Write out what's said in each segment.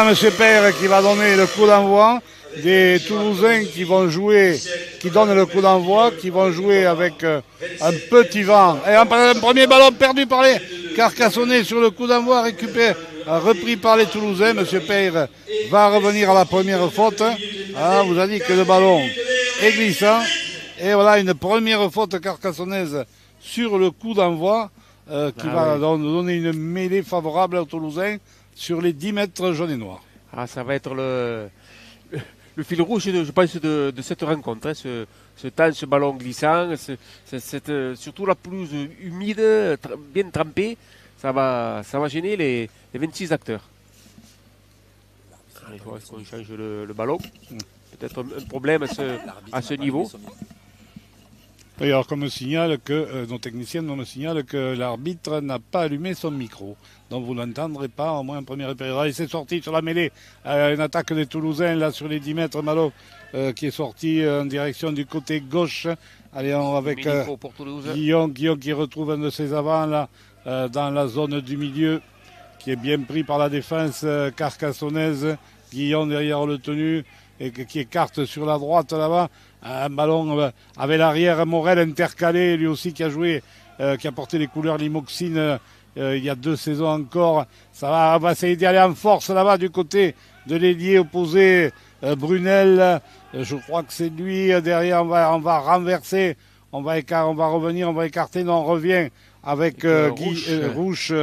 Monsieur Père qui va donner le coup d'envoi, des Toulousains qui vont jouer, qui donnent le coup d'envoi, qui vont jouer avec un petit vent. Et un premier ballon perdu par les Carcassonnais sur le coup d'envoi, récupéré, repris par les Toulousains. Monsieur Père va revenir à la première faute. Ah, vous a dit que le ballon est glissant. Et voilà une première faute carcassonnaise sur le coup d'envoi qui va donner une mêlée favorable aux Toulousains sur les 10 mètres jaunes et noirs. Ah, ça va être le fil rouge, je pense, de cette rencontre. Hein, ce ballon glissant, surtout la pelouse humide, bien trempée, ça va gêner les 26 acteurs. Il faudra qu'on change le ballon. Peut-être un problème à ce niveau. D'ailleurs, comme signale que nos techniciens nous signalent que l'arbitre n'a pas allumé son micro. Donc vous n'entendrez pas, au moins en première période. Il s'est sorti sur la mêlée, une attaque des Toulousains là sur les 10 mètres. Malo qui est sorti en direction du côté gauche. Allez, avec Guillaume qui retrouve un de ses avants là dans la zone du milieu, qui est bien pris par la défense carcassonnaise. Guillaume derrière le tenu et qui écarte sur la droite là-bas. Un ballon avec l'arrière Morel intercalé, lui aussi qui a joué, qui a porté les couleurs Limoxine il y a 2 saisons encore. On va essayer d'y aller en force là-bas du côté de l'ailier opposé, Brunel. Je crois que c'est lui derrière. On va renverser, on va revenir, on va écarter. Non, on revient avec Rouche,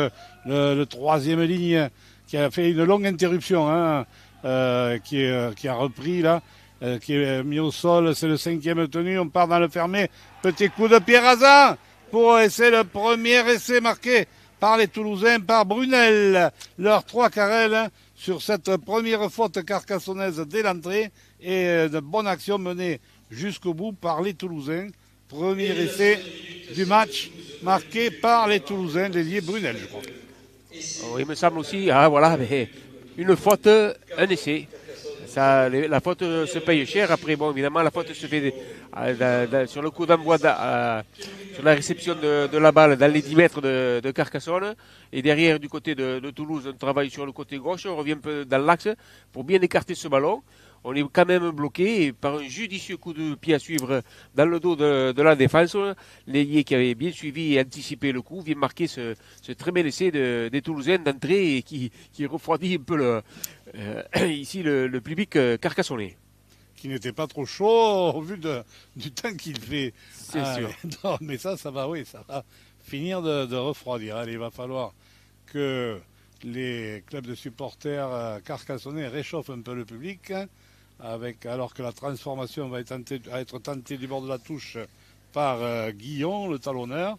le troisième ligne, qui a fait une longue interruption, hein, qui a repris là. Qui est mis au sol, c'est le 5e tenu, on part dans le fermé, petit coup de pied rasant pour essayer le premier essai marqué par les Toulousains, par Brunel, leurs 3 carrels sur cette première faute carcassonnaise dès l'entrée et de bonne action menée jusqu'au bout par les Toulousains. Premier essai du match marqué par les Toulousains, l'ailier Brunel, je crois. Oh, il me semble aussi, mais une faute, un essai. La faute se paye cher. Après, bon, évidemment, la faute se fait sur le coup d'envoi, sur la réception de la balle dans les 10 mètres de Carcassonne. Et derrière, du côté de Toulouse, on travaille sur le côté gauche. On revient un peu dans l'axe pour bien écarter ce ballon. On est quand même bloqué et par un judicieux coup de pied à suivre dans le dos de la défense. L'ailier qui avait bien suivi et anticipé le coup vient marquer ce très bel essai des Toulousains d'entrée et qui refroidit un peu ici le public carcassonnais. Qui n'était pas trop chaud au vu du temps qu'il fait. C'est sûr. Non, mais ça va finir de refroidir. Allez, il va falloir que les clubs de supporters carcassonnais réchauffent un peu le public, alors que la transformation va être tentée du bord de la touche par Guillaume, le talonneur.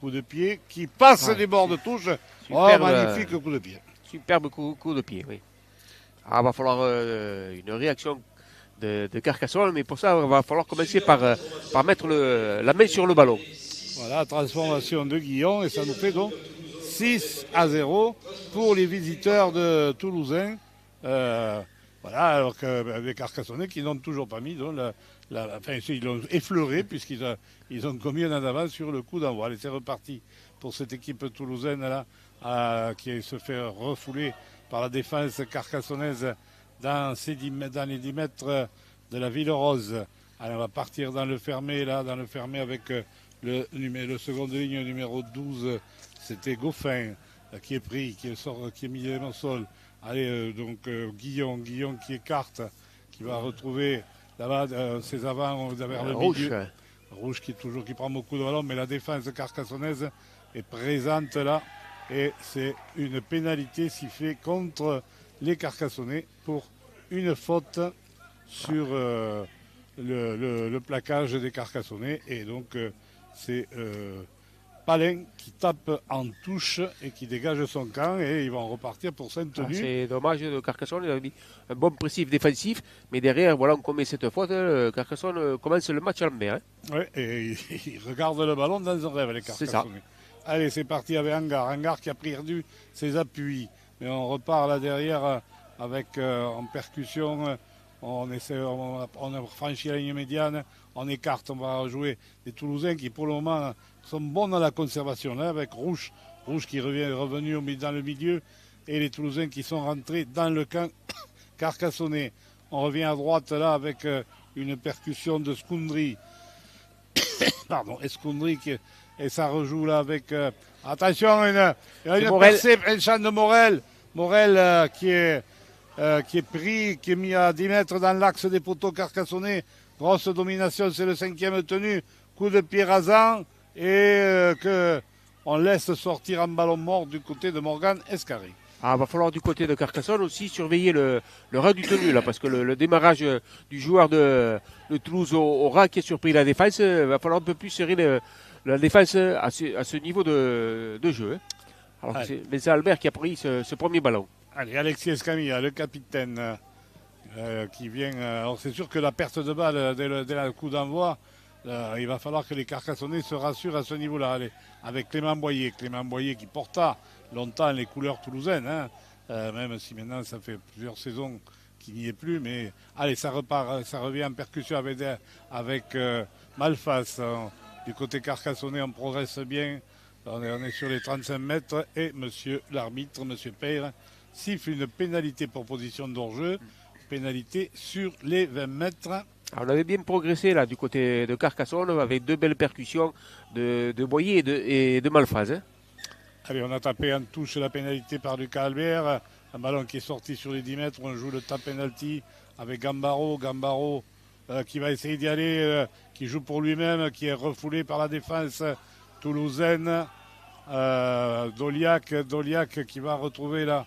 Coup de pied qui passe des bords de touche. Magnifique coup de pied. Superbe coup de pied, oui. Il va falloir une réaction de Carcassonne, mais pour ça, il va falloir commencer par mettre la main sur le ballon. Voilà, transformation de Guillaume, et ça nous fait donc 6-0 pour les visiteurs de Toulousain. Voilà, alors que les Carcassonnais qui n'ont toujours pas mis, donc ils l'ont effleuré puisqu'ils ont commis un avance sur le coup d'envoi. Allez, c'est reparti pour cette équipe toulousaine là, qui se fait refouler par la défense carcassonnaise dans les 10 mètres de la Ville Rose. Allez, on va partir dans le fermé avec le seconde ligne numéro 12, c'était Goffin qui est pris, qui est mis au sol. Allez, Guillaume qui écarte, qui va retrouver là-bas ses avants vers le milieu. Rouge qui prend beaucoup de ballons, mais la défense carcassonnaise est présente là. Et c'est une pénalité sifflée contre les Carcassonnais pour une faute sur le plaquage des Carcassonnais. Et donc c'est Palin qui tape en touche et qui dégage son camp et ils vont repartir pour Saint-Denis. C'est dommage de Carcassonne, il a mis un bon précis défensif, mais derrière, voilà, on commet cette faute. Carcassonne commence le match à l'envers. Hein. Oui, et ils regardent le ballon dans un rêve, les Carcassonnais. Allez, c'est parti avec Hangar qui a perdu ses appuis. Mais on repart là derrière avec en percussion. On a franchi la ligne médiane. On écarte, on va jouer les Toulousains qui pour le moment sont bons dans la conservation. Là, avec Rouge qui est revenu dans le milieu. et les Toulousains qui sont rentrés dans le camp carcassonnais. On revient à droite là avec une percussion de Scoundry. Pardon, Escoundry et ça rejoue là avec... attention, une percée, un chant de Morel. Morel qui est pris, qui est mis à 10 mètres dans l'axe des poteaux carcassonnais. Grosse domination, c'est le 5e tenu. Coup de pied rasant et on laisse sortir un ballon mort du côté de Morgan Escarré. Ah, va falloir du côté de Carcassonne aussi surveiller le ras du tenu là, parce que le démarrage du joueur de Toulouse au ras qui a surpris la défense, va falloir un peu plus serrer la défense à ce niveau de jeu. Hein. Alors c'est Vincent Albert qui a pris ce premier ballon. Allez, Alexis Escamilla, le capitaine, qui vient. Alors c'est sûr que la perte de balle dès le coup d'envoi, il va falloir que les Carcassonnais se rassurent à ce niveau-là. Allez, avec Clément Boyer qui porta longtemps les couleurs toulousaines, hein, même si maintenant ça fait plusieurs saisons qu'il n'y est plus, mais allez, ça repart, ça revient en percussion avec Malfas. Du côté carcassonnais, on progresse bien, on est sur les 35 mètres et monsieur l'arbitre, monsieur Peyre, siffle une pénalité pour position d'hors-jeu, pénalité sur les 20 mètres. Alors, on avait bien progressé là du côté de Carcassonne avec 2 belles percussions de Boyer et de Malfaz. Hein. Allez, on a tapé en touche la pénalité par Lucas Albert. Un ballon qui est sorti sur les 10 mètres. On joue le tap penalty avec Gambaro. Gambaro qui va essayer d'y aller, qui joue pour lui-même, qui est refoulé par la défense toulousaine. Doliac qui va retrouver là.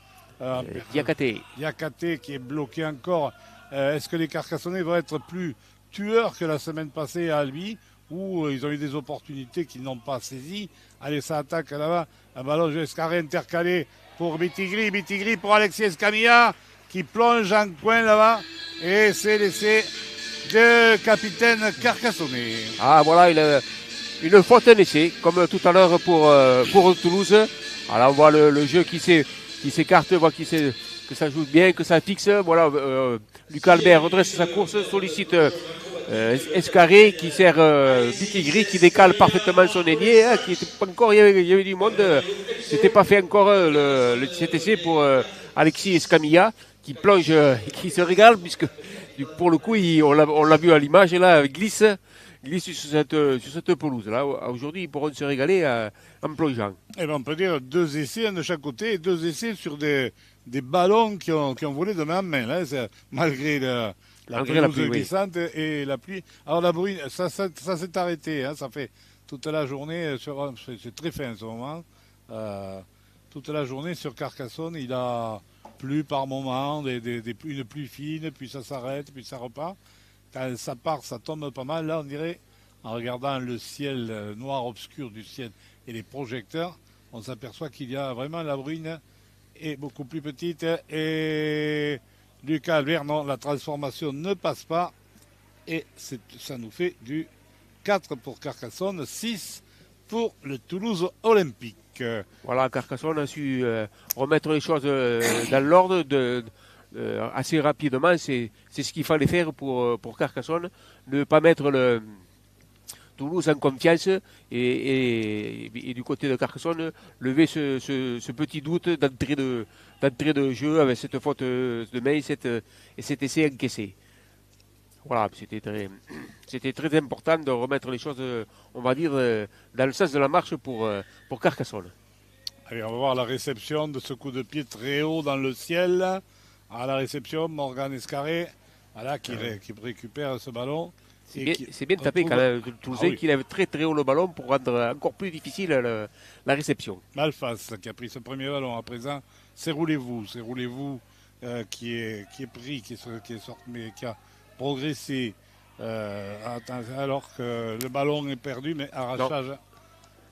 Diakaté qui est bloqué encore. Est-ce que les Carcassonnais vont être plus tueurs que la semaine passée à Albi, où ils ont eu des opportunités qu'ils n'ont pas saisies? Allez, ça attaque là-bas. Un ballon escarré intercalé pour Bitigri pour Alexis Escamilla qui plonge en coin là-bas. Et c'est l'essai de capitaine carcassonnais. Ah voilà, une faute, un essai, comme tout à l'heure pour Toulouse. Alors on voit le jeu qui s'écarte, on voit que ça joue bien, que ça fixe. Voilà, Lucas Albert redresse sa course, sollicite Escarré qui sert Bitigri qui décale parfaitement son ailier, hein, qui était pas encore, il y avait du monde, c'était pas fait encore cet essai pour Alexis Escamilla qui plonge, qui se régale puisque pour le coup on l'a vu à l'image là, glisse sur cette pelouse là. Aujourd'hui ils pourront se régaler en plongeant. Et ben on peut dire 2 essais, un de chaque côté, et 2 essais sur des ballons qui ont volé de main en main là, malgré la pelouse glissante et la pluie. Alors la bruine, ça s'est arrêté, hein, ça fait toute la journée, c'est très fin en ce moment, toute la journée sur Carcassonne, il a plu par moments, une pluie fine, puis ça s'arrête, puis ça repart. Quand ça part, ça tombe pas mal, là on dirait, en regardant le ciel noir obscur du ciel et les projecteurs, on s'aperçoit qu'il y a vraiment la bruine est beaucoup plus petite et... Lucas Albert, non, la transformation ne passe pas. Et ça nous fait du 4 pour Carcassonne, 6 pour le Toulouse Olympique. Voilà, Carcassonne a su remettre les choses dans l'ordre assez rapidement. C'est ce qu'il fallait faire pour Carcassonne. Ne pas mettre Toulouse en confiance et du côté de Carcassonne, lever ce petit doute d'entrée de jeu avec cette faute de main et cet essai encaissé. Voilà, c'était très important de remettre les choses, on va dire, dans le sens de la marche pour Carcassonne. Allez, on va voir la réception de ce coup de pied très haut dans le ciel. À la réception, Morgan Escarré, voilà, qui récupère ce ballon. C'est bien tapé quand même, Toulousain qui lève très très haut le ballon pour rendre encore plus difficile la réception. Malfas qui a pris ce premier ballon à présent, c'est Roulez-vous qui est pris, qui est sorti, mais qui a progressé alors que le ballon est perdu, mais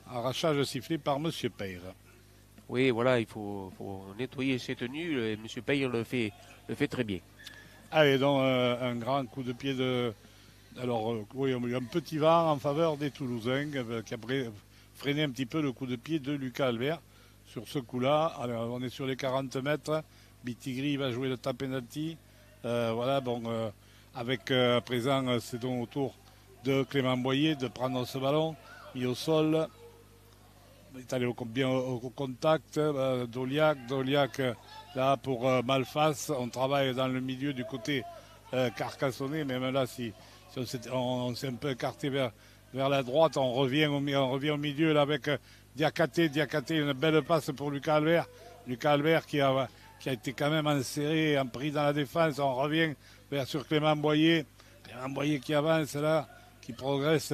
arrachage sifflé par M. Peyre. Oui, voilà, il faut nettoyer ses tenues et M. Peyre le fait très bien. Allez, donc un grand coup de pied de... Alors, oui, il y a un petit vent en faveur des Toulousains qui a freiné un petit peu le coup de pied de Lucas Albert sur ce coup-là. Alors, on est sur les 40 mètres. Bitigri va jouer le tap penalty. Voilà, bon, avec à présent, c'est donc au tour de Clément Boyer de prendre ce ballon mis au sol. est allé bien au contact. Doliac, là pour Malfas, on travaille dans le milieu du côté carcassonné. Même là, si on s'est un peu écarté vers la droite, on revient au milieu là, avec Diakhaté, une belle passe pour Lucas Albert. Lucas Albert qui a été quand même inséré, pris dans la défense. On revient sur Clément Boyer. Clément Boyer qui avance là, qui progresse,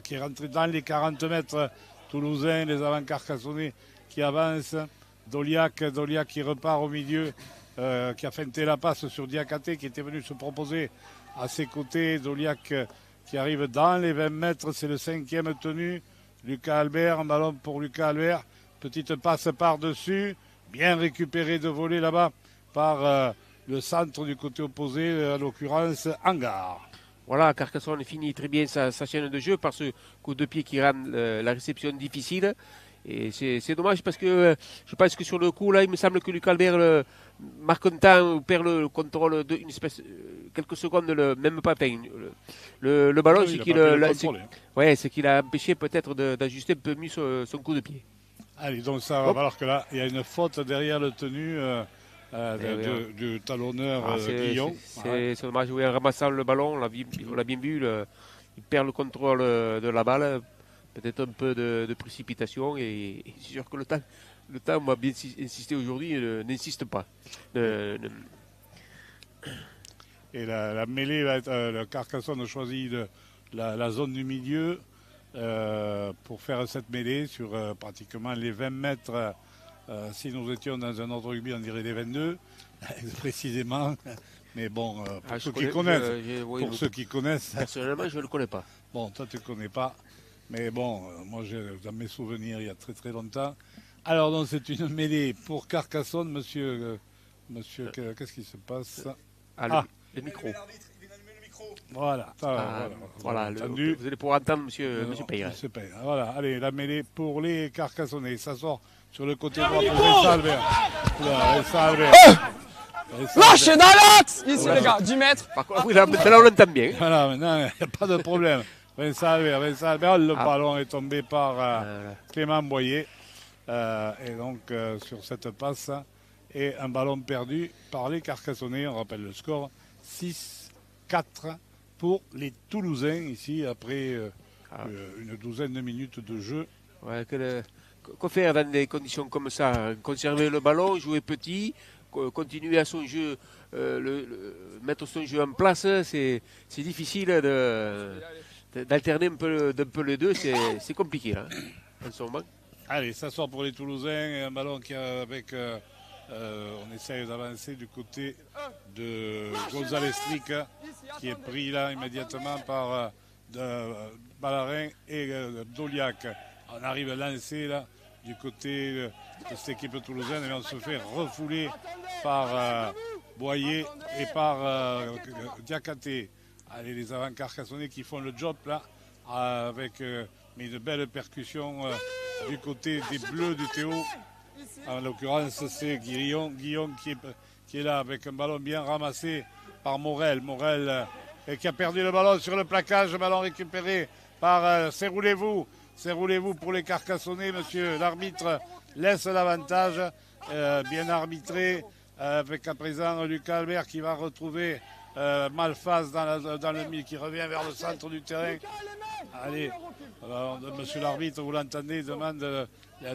qui est rentré dans les 40 mètres toulousains, les avants carcassonnais qui avancent. Doliac qui repart au milieu, qui a feinté la passe sur Diakhaté, qui était venu se proposer à ses côtés. Doliac qui arrive dans les 20 mètres, c'est le 5e tenu. Lucas Albert, un ballon pour Lucas Albert. Petite passe par-dessus, bien récupéré de volée là-bas par le centre du côté opposé, à l'occurrence Angard. Voilà, Carcassonne finit très bien sa chaîne de jeu par ce coup de pied qui rend la réception difficile. Et c'est dommage parce que je pense que sur le coup, là, il me semble que Lucas Albert marque un temps ou perd le contrôle de quelques secondes, même pas peine. Le ballon, c'est qu'il a empêché peut-être d'ajuster un peu mieux son coup de pied. Allez, donc ça va falloir que là, il y a une faute derrière le tenu du talonneur Guillon. C'est dommage, oui, en ramassant le ballon, on l'a bien vu, il perd le contrôle de la balle. Peut-être un peu de précipitation et c'est sûr que le temps on va bien insister aujourd'hui, n'insiste pas. Et la mêlée va être, le Carcassonne a choisi la zone du milieu pour faire cette mêlée sur pratiquement les 20 mètres. Si nous étions dans un autre rugby, on dirait les 22, précisément. Mais bon, pour ceux qui connaissent. Personnellement, je ne le connais pas. Bon, toi, tu ne connais pas. Mais bon, moi, dans mes souvenirs, il y a très très longtemps. Alors, donc, c'est une mêlée pour Carcassonne, monsieur. Qu'est-ce qui se passe? Le micro. Voilà. Voilà, vous allez pouvoir entendre monsieur Peyre. Voilà, allez, la mêlée pour les Carcassonnais. Ça sort sur le côté droit pour Vincent Albert. Lâche dans l'axe ici, les gars, 10 mètres. Par contre, oui, là, on l'entend bien. Voilà, maintenant, il n'y a pas de problème. Vincent Albert, le ballon est tombé par Clément Boyer. Et donc, sur cette passe, et un ballon perdu par les Carcassonnais. On rappelle le score, 6-4 pour les Toulousains, ici, après une douzaine de minutes de jeu. Ouais, quoi faire dans des conditions comme ça? Conserver le ballon, jouer petit, continuer à son jeu, mettre son jeu en place, c'est difficile d'alterner un peu les deux, c'est compliqué là, en ce moment. Allez, ça sort pour les Toulousains, un ballon qui avec on essaye d'avancer du côté de González Tric, qui est pris là immédiatement par Ballarin et Doliac. On arrive à lancer là du côté de cette équipe toulousaine et on se fait refouler par Boyer et par Diakhaté. Allez, les avants carcassonnais qui font le job là avec une belle percussion du côté des Bleus du Théo. En l'occurrence, c'est Guillaume qui est là avec un ballon bien ramassé par Morel. Morel qui a perdu le ballon sur le plaquage, ballon récupéré par Serroulez-vous pour les Carcassonnais, monsieur. L'arbitre laisse l'avantage, bien arbitré, avec à présent Lucas Albert qui va retrouver Malfas dans le milieu, qui revient vers le centre du terrain. Allez, monsieur l'arbitre, vous l'entendez, demande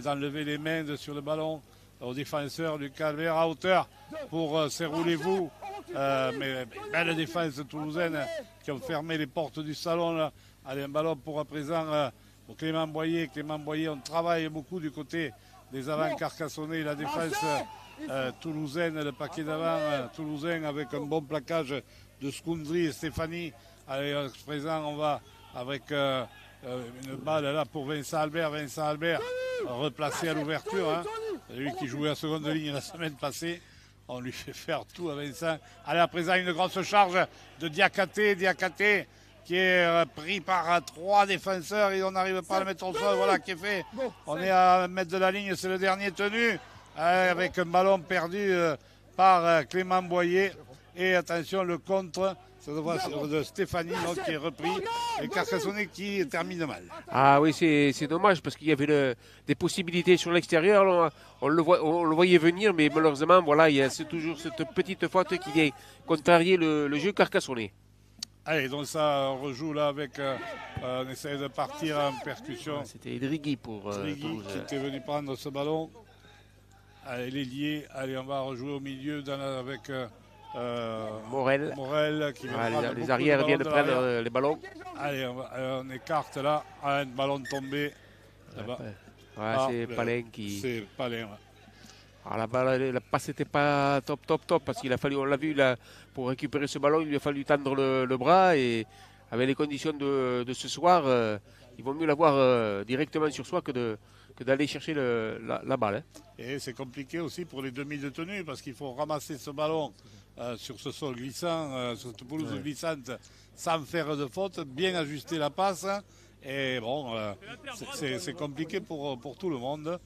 d'enlever les mains sur le ballon au défenseur Lucas Albert à hauteur pour Serroulez-vous. Mais belle défense toulousaine qui ont fermé les portes du salon. Là. Allez, un ballon pour à présent pour Clément Boyer. Clément Boyer, on travaille beaucoup du côté des avants carcassonnais. La défense toulousaine, le paquet d'avant toulousain avec un bon plaquage de Scoundry et Stéphanie. Allez, à présent, on va avec une balle là pour Vincent Albert. Vincent Albert replacé à l'ouverture. Hein. Lui qui jouait à seconde ligne la semaine passée. On lui fait faire tout à Vincent. Allez, à présent, une grosse charge de Diakhaté. Diakhaté qui est pris par 3 défenseurs et on n'arrive pas à le mettre au sol. Voilà qui est fait. On est à 1 mètre de la ligne. C'est le dernier tenu avec un ballon perdu par Clément Boyer. Et attention, le contre, ça devrait être de Stéphanie donc, qui est repris et Carcassonne qui termine mal. Ah oui, c'est dommage parce qu'il y avait des possibilités sur l'extérieur. On le voyait venir, mais malheureusement, voilà, c'est toujours cette petite faute qui vient contrarier le jeu carcassonnais. Allez, donc ça on rejoue là avec, on essaie de partir en percussion. C'était Drigui pour Drigui qui était venu prendre ce ballon. Allez, les liés. Allez, on va rejouer au milieu avec Morel qui vient prendre les arrières viennent de prendre les ballons. Allez, on écarte là. Un ballon tombé là-bas. C'est Palin qui. C'est Palin, ouais. Alors la passe n'était pas top parce qu'il a fallu, on l'a vu là, pour récupérer ce ballon, il lui a fallu tendre le bras et avec les conditions de ce soir, il vaut mieux l'avoir directement sur soi que d'aller chercher la balle. Hein. Et c'est compliqué aussi pour les demi de tenue parce qu'il faut ramasser ce ballon sur ce sol glissant, sur cette pelouse glissante sans faire de faute, bien ajuster la passe. Et bon, c'est compliqué pour tout le monde.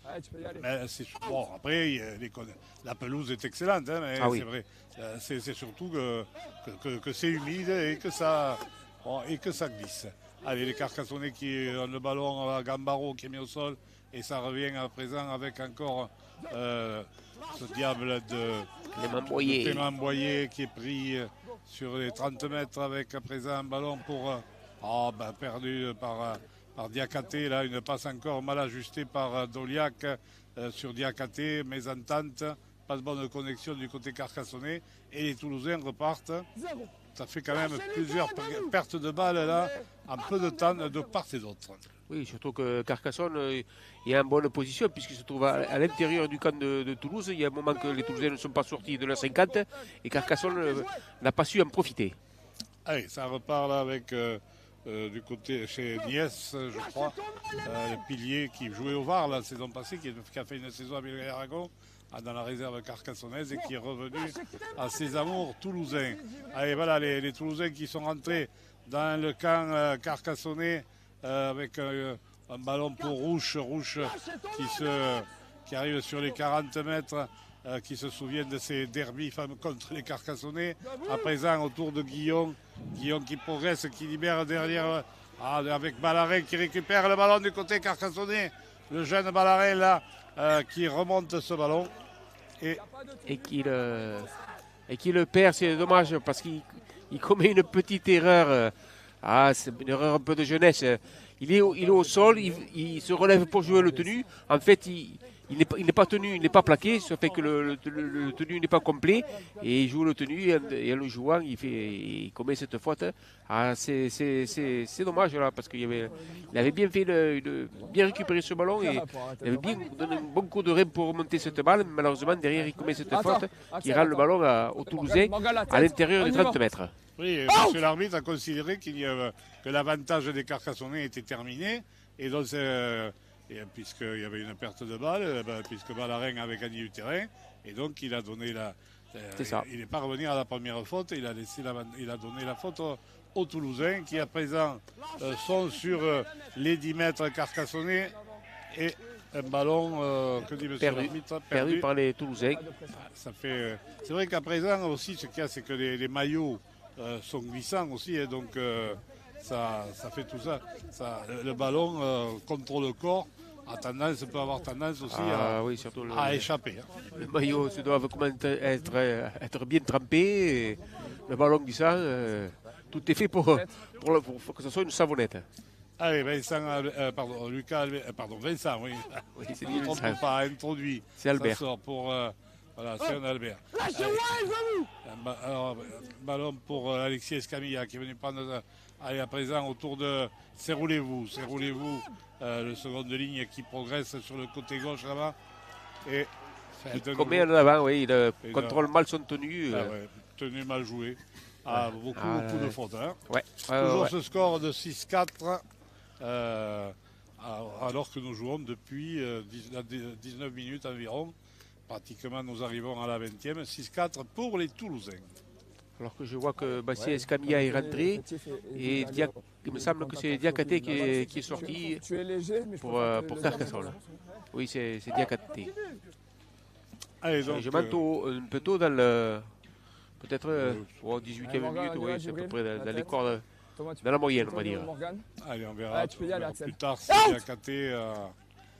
Mais bon, après, la pelouse est excellente, hein, mais c'est vrai. C'est surtout que c'est humide et que ça glisse. Allez, les Carcassonnais qui ont le ballon à Gambaro qui est mis au sol. Et ça revient à présent avec encore ce diable de Clément Boyer qui est pris sur les 30 mètres avec à présent un ballon pour... perdu par Diakaté, là une passe encore mal ajustée par Doliac sur Diakaté, mésentente, pas de bonne connexion du côté carcassonnais et les Toulousains repartent. Ça fait quand même plusieurs pertes de balles là en peu de temps de part et d'autre. Oui, surtout que Carcassonne est en bonne position puisqu'il se trouve à l'intérieur du camp de Toulouse. Il y a un moment que les Toulousains ne sont pas sortis de la 50 et Carcassonne n'a pas su en profiter. Allez, ça repart là avec du côté chez Niès, je crois, le pilier qui jouait au VAR la saison passée, qui a fait une saison avec Aragon dans la réserve carcassonnaise et qui est revenu à ses amours toulousains. Allez, voilà les Toulousains qui sont rentrés dans le camp carcassonnais avec un ballon pour Rouche qui arrive sur les 40 mètres. Qui se souviennent de ces derbys contre les Carcassonnais. À présent, autour de Guillaume qui progresse, qui libère derrière, avec Ballarin qui récupère le ballon du côté Carcassonnais. Le jeune Ballarin, là, qui remonte ce ballon. Et qui le perd, c'est dommage, parce qu'il commet une petite erreur. C'est une erreur un peu de jeunesse. Il est au sol, il se relève pour jouer le tenu. En fait, il n'est pas tenu, il n'est pas plaqué, ça fait que le tenu n'est pas complet et il joue le tenu et en le jouant, il commet cette faute. C'est dommage là parce qu'il avait bien fait bien récupéré ce ballon et il avait bien donné un bon coup de rein pour remonter cette balle. Mais malheureusement, derrière, il commet cette faute qui rend le ballon au Toulousain à l'intérieur des 30 mètres. Oui, monsieur l'arbitre a considéré que l'avantage des Carcassonnais était terminé et donc puisqu'il y avait une perte de balle, puisque Ballarin avait gagné du terrain, et donc il a donné il n'est pas revenu à la première faute, il a donné la faute aux Toulousains qui à présent sont sur les 10 mètres carcassonnais et un ballon que dit monsieur l'arbitre perdu par les Toulousains. C'est vrai qu'à présent aussi ce qu'il y a, c'est que les maillots sont glissants aussi, et donc ça fait tout ça. Le ballon contre le corps peut avoir tendance aussi à échapper. Les maillots doivent être bien trempés. Le ballon glissant, tout est fait pour que ce soit une savonnette. Allez, Vincent, Vincent, oui. Oui, c'est ne trompe pas, introduit. C'est Albert. Ça sort pour... c'est un Albert. Alors, ballon pour Alexis Escamilla qui est venu prendre à présent autour de Serroulez-vous, le second de ligne qui progresse sur le côté gauche là-bas. Et il commet en avant, oui, il contrôle mal son tenue. Tenue mal jouée. Beaucoup de fautes. Hein. Toujours ce score de 6-4 alors que nous jouons depuis 19 minutes environ. Pratiquement, nous arrivons à la 20e. 6-4 pour les Toulousains. Alors que je vois que Bastien Escamilla est rentré et il me semble que c'est Diakaté qui est sorti pour Carcassonne. Oui, c'est Diakaté. Allez, donc, je monte un peu tôt dans Peut-être au 18e Morgan, minute, on y va, oui, c'est à peu Djibril, près la dans tête. les cordes, Thomas, tu dans la peux- moyenne, tu on va peux dire. Morgan. Allez, on verra, Ouais, tu peux y aller, on verra Axel. plus tard si Diakhaté...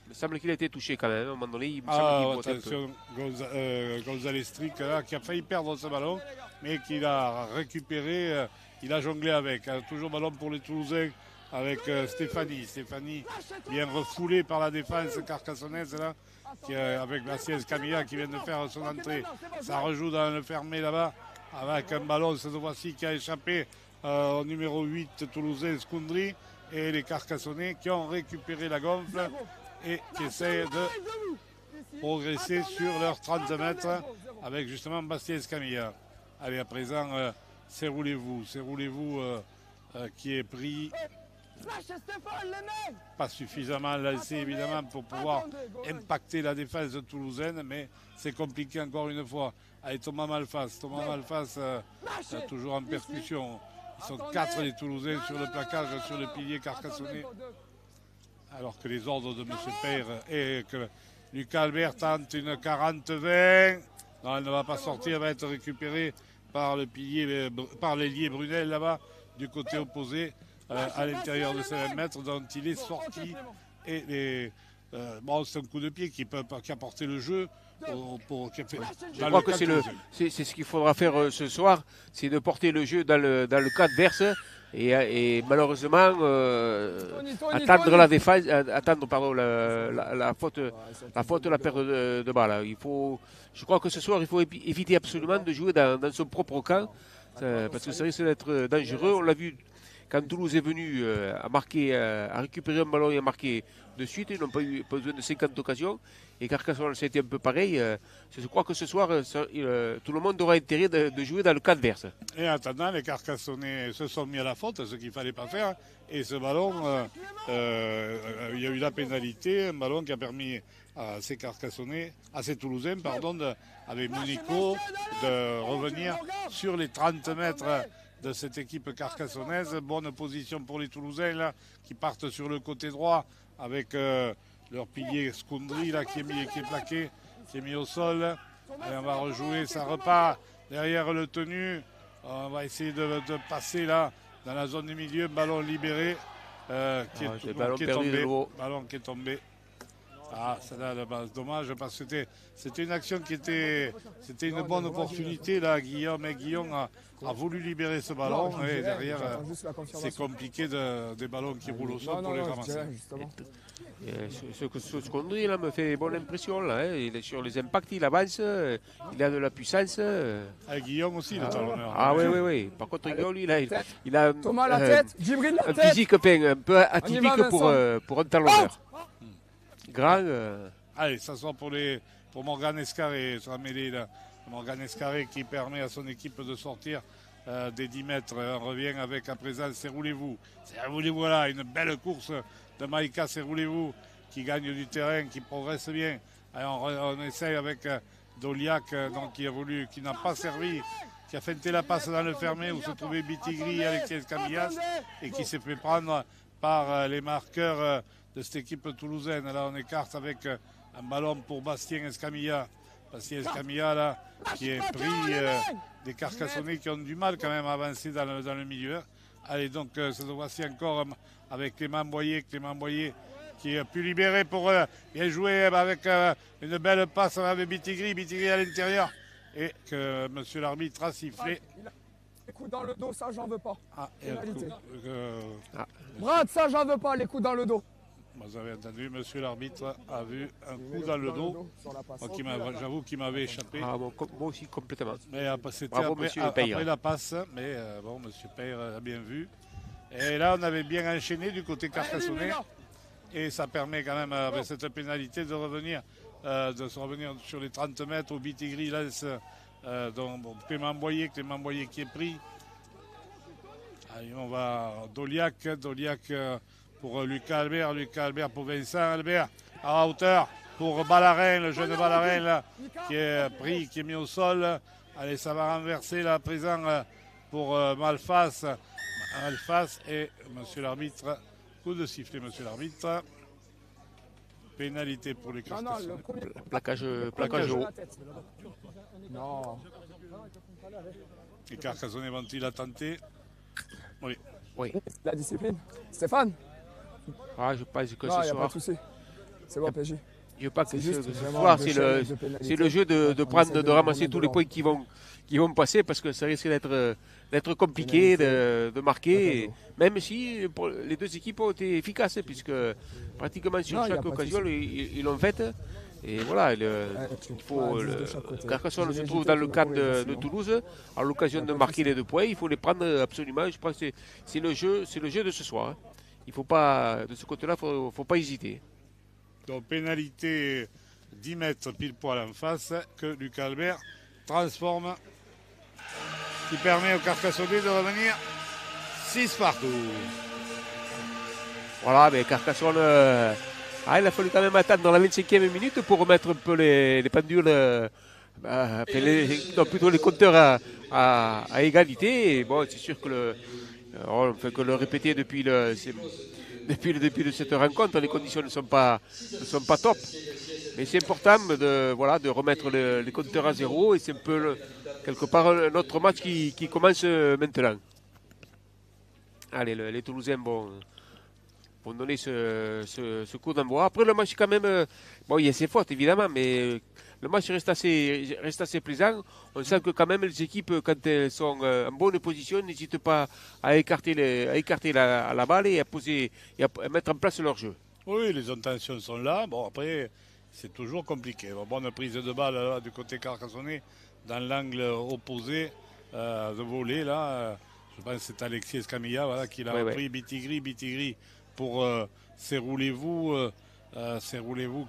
Il me semble qu'il a été touché quand même, à un moment donné, il me semble Ah, qu'il botte un peu. attention, Gonzalez Strick là, qui a failli perdre ce ballon, mais qu'il a récupéré, il a jonglé avec. Toujours ballon pour les Toulousains avec Stéphanie. Stéphanie bien refoulée par la défense carcassonnaise là, avec Bastien Camilla qui vient de faire son entrée. Ça rejoue dans le fermé là-bas avec un ballon cette fois-ci qui a échappé au numéro 8 toulousain Scoundry et les Carcassonnais qui ont récupéré la gonfle et qui essaient de progresser sur leurs 30 mètres avec justement Bastien Camilla. Allez, à présent, c'est roulez-vous qui est pris pas suffisamment lancé évidemment pour pouvoir impacter la défense toulousaine, mais c'est compliqué encore une fois. Allez, Thomas Malfas, toujours en percussion. Ils sont 4 les Toulousains sur le plaquage, sur le pilier carcassonnais. Alors que les ordres de M. Peyre et que Lucas Albert tente une 40-20. Non, elle ne va pas sortir, elle va être récupérée par le pilier, par l'ailier Brunel là-bas, du côté opposé, à l'intérieur de ces 20 mètres, dont il est sorti. Et bon, c'est un coup de pied qui a porté le jeu. Je crois que c'est ce qu'il faudra faire ce soir, c'est de porter le jeu dans le cadre adverse et malheureusement attendre la défense, attendre pardon, la faute, la perte de balle. Je crois que ce soir il faut éviter absolument de jouer dans son propre camp parce que ça risque d'être dangereux. On l'a vu quand Toulouse est venu à récupérer un ballon et à marquer de suite, ils n'ont pas eu besoin de 50 occasions. Et Carcassonne, c'était un peu pareil. Je crois que ce soir, tout le monde aura intérêt de jouer dans le camp adverse. Et en attendant, les Carcassonnais se sont mis à la faute, ce qu'il ne fallait pas faire. Et ce ballon, il y a eu la pénalité, un ballon qui a permis à ces Carcassonnais, à ces Toulousains, pardon, avec Monico, de revenir sur les 30 mètres de cette équipe carcassonnaise. Bonne position pour les Toulousains là, qui partent sur le côté droit avec leur pilier Scoundry là, qui est plaqué, qui est mis au sol. Allez, on va rejouer, ça repart derrière le tenu. On va essayer de passer là dans la zone du milieu, ballon libéré qui est tombé. Ballon qui est tombé. Ah, c'est là la base. Dommage parce que c'était une action c'était une bonne opportunité là. Guillaume a voulu libérer ce ballon et derrière c'est compliqué des ballons qui roulent au sol pour les ramasser. Ce qu'on dit là me fait bonne impression là. Hein. Il est sur les impacts, il avance, il a de la puissance. Guillaume aussi le talonneur. Ah oui. Par contre Guillaume lui il a Thomas la tête, Djibril la un tête. physique un peu atypique pour un talonneur. Grand. Allez, ça sort pour Morgan Escarré sur la mêlée là. Morgan Escarré qui permet à son équipe de sortir des 10 mètres. On revient avec à présent c'est roulez-vous. C'est roulez-vous là, une belle course de Maïka, c'est roulez-vous qui gagne du terrain, qui progresse bien. Allez, on essaye avec Doliac donc qui n'a pas servi, qui a feinté la passe dans le fermé où se trouvait Bitigri et Alexis Camillas et qui s'est fait prendre par les marqueurs de cette équipe toulousaine. Là, on écarte avec un ballon pour Bastien Escamilla. Bastien Escamilla, là, qui est pris des Carcassonnais qui ont du mal quand même à avancer dans le milieu. Allez, donc, cette fois-ci encore avec Clément Boyer. Clément Boyer qui a pu libérer pour bien jouer avec une belle passe avec Bitigri. Bitigri à l'intérieur. Et que monsieur l'arbitre a sifflé. Les coups dans le dos, ça, j'en veux pas. Brad, ça, j'en veux pas, les coups dans le dos. Vous avez entendu, monsieur l'arbitre a vu un coup dans le dos. J'avoue qu'il m'avait échappé. Ah, bon, moi aussi, complètement. Mais c'était après la passe. Mais bon, monsieur Peyre a bien vu. Et là, on avait bien enchaîné du côté carcassonnais. Et ça permet quand même, avec cette pénalité, de se revenir sur les 30 mètres. Au Bitigri lance Clément Boyer qui est pris. Allez, on va Doliac pour Lucas Albert pour Vincent Albert à hauteur pour Ballarin, le jeune Ballarin là, qui est pris, qui est mis au sol. Allez, ça va renverser là à présent pour Malfas et monsieur l'arbitre, coup de sifflet monsieur l'arbitre. pénalité pour les Non, non, Carcassonnais. le premier. Plaquage haut. Non. Les Carcassonnais vont-ils la tenter? Oui. Oui. La discipline. Stéphane? Ah, je pense que Non, ce il n'y a pas soir, de souci. C'est bon, PJ. je pense que C'est juste ce vraiment soir, deux c'est chaînes de le pénalité. jeu de On prendre, essaie de ramasser remettre tous de les l'ordre. points qui vont passer parce que ça risque d'être compliqué de marquer. Attends, Même si les deux équipes ont été efficaces, puisque pratiquement sur Non, y a chaque pas de occasion, souci. ils l'ont faite. Et voilà, il faut. Carcassonne se trouve dans le camp de Toulouse, à l'occasion de marquer les 2 points. Il faut les prendre absolument. Je pense que c'est le jeu de ce soir. Hein. Il faut pas, de ce côté-là, faut pas hésiter. Donc pénalité 10 mètres pile poil en face que Lucas Albert transforme, qui permet aux Carcassonnais de revenir 6 partout. Voilà, mais Carcassonne, il a fallu quand même attendre dans la 25e minute pour remettre un peu les pendules, plutôt les compteurs à égalité. Et bon, c'est sûr que on ne fait que le répéter depuis le début de cette rencontre, les conditions ne sont pas top. Mais c'est important de remettre les compteurs à zéro et c'est un peu quelque part notre match qui commence maintenant. Allez, les Toulousains vont donner ce coup d'envoi. Après le match quand même, bon il y a ses fautes évidemment, mais le match reste assez plaisant. On sent que quand même les équipes, quand elles sont en bonne position, n'hésitent pas à écarter la balle et à mettre en place leur jeu. Oui, les intentions sont là. Bon, après, c'est toujours compliqué. Bon, bonne prise de balle là, du côté carcassonnais, dans l'angle opposé de voler. Là, je pense que c'est Alexis Escamilla voilà, qui l'a repris. Bitigri pour c'est roulez-vous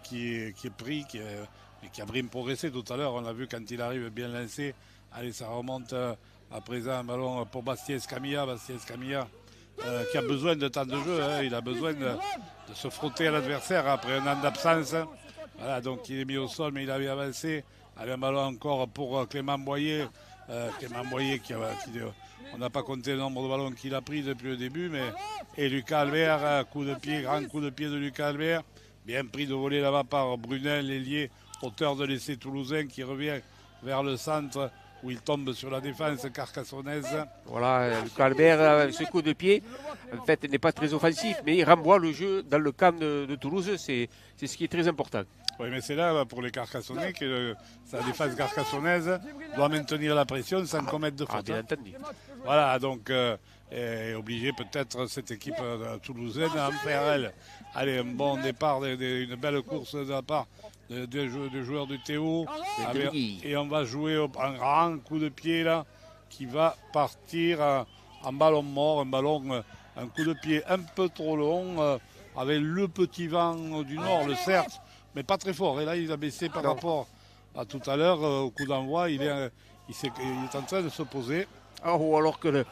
qui est pris, qui a bien progressé tout à l'heure. On l'a vu quand il arrive bien lancé. Allez, ça remonte à présent un ballon pour Bastien Escamilla. Qui a besoin de temps de jeu. Hein. Il a besoin de se frotter à l'adversaire après un an d'absence. Voilà, donc il est mis au sol, mais il avait avancé. Allez, un ballon encore pour Clément Boyer. Clément Boyer, on n'a pas compté le nombre de ballons qu'il a pris depuis le début. Et Lucas Albert, grand coup de pied de Lucas Albert. Bien pris de voler là-bas par Brunel, l'ailier, auteur de l'essai toulousain, qui revient vers le centre où il tombe sur la défense carcassonnaise. Voilà, Lucas Albert, ce coup de pied, en fait, n'est pas très offensif, mais il renvoie le jeu dans le camp de Toulouse, c'est ce qui est très important. Oui, mais c'est là, pour les Carcassonnais, que sa défense carcassonnaise doit maintenir la pression sans commettre de faute. Bien entendu. Voilà, donc, est obligé peut-être cette équipe toulousaine à en faire elle. Allez, un bon départ, une belle course de la part des joueurs du Théo. Et on va jouer un grand coup de pied là, qui va partir en ballon mort, un coup de pied un peu trop long, avec le petit vent du nord, le cerf, mais pas très fort. Et là, il a baissé par rapport à tout à l'heure, au coup d'envoi, il est en train de se poser. Ou alors que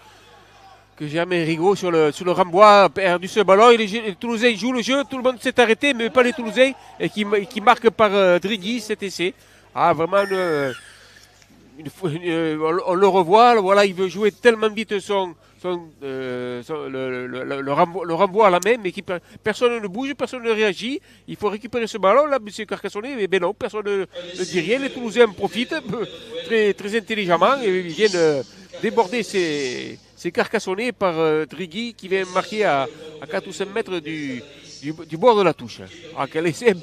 Germain Rigaud sur le Rambois a perdu ce ballon. Les Toulousains jouent le jeu, tout le monde s'est arrêté, mais pas les Toulousains, et qui marque par Drigui cet essai. Ah, vraiment, on le revoit, voilà, il veut jouer tellement vite le renvoi à la main, mais personne ne bouge, personne ne réagit. Il faut récupérer ce ballon, là, M. Carcassonnet, mais non, personne ne dit rien. Les Toulousains en profitent très, très intelligemment et ils viennent déborder ces Carcassonnais par Drigui qui vient marquer à 4 ou 5 mètres du bord de la touche. Ah, quel essai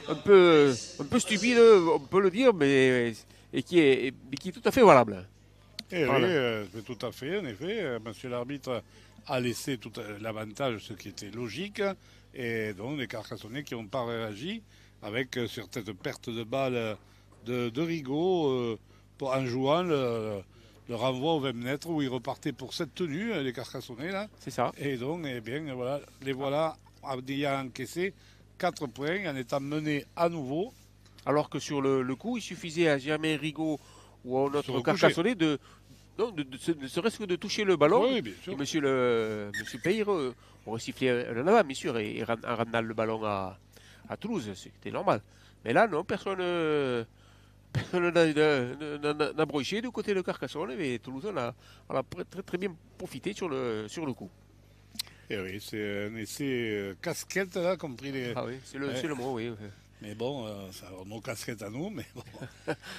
un peu stupide, on peut le dire, mais qui est tout à fait valable. Voilà. Oui, c'est tout à fait, en effet. Monsieur l'arbitre a laissé tout l'avantage, ce qui était logique, et donc les Carcassonnais qui n'ont pas réagi avec sur cette perte de balle de Rigaud en jouant le renvoi au 20 mètres où ils repartaient pour cette tenue, les Carcassonnais là. C'est ça. Et donc, voilà, les voilà ayant encaissé 4 points en étant menés à nouveau. Alors que sur le coup, il suffisait à Germain Rigaud ou à notre Carcassonnais de serait-ce que de toucher le ballon. Oui, bien sûr. Et monsieur Peyre aurait sifflé un avant, bien sûr, et en ramenant le ballon à Toulouse, c'était normal. Mais là, non, personne n'a broché du côté de Carcassonne, mais Toulouse a très, très bien profité sur le coup. Et oui, c'est un essai casquette, là, compris les. Ah oui, c'est le mot, oui. Mais bon, ça, nos casquettes à nous, mais bon.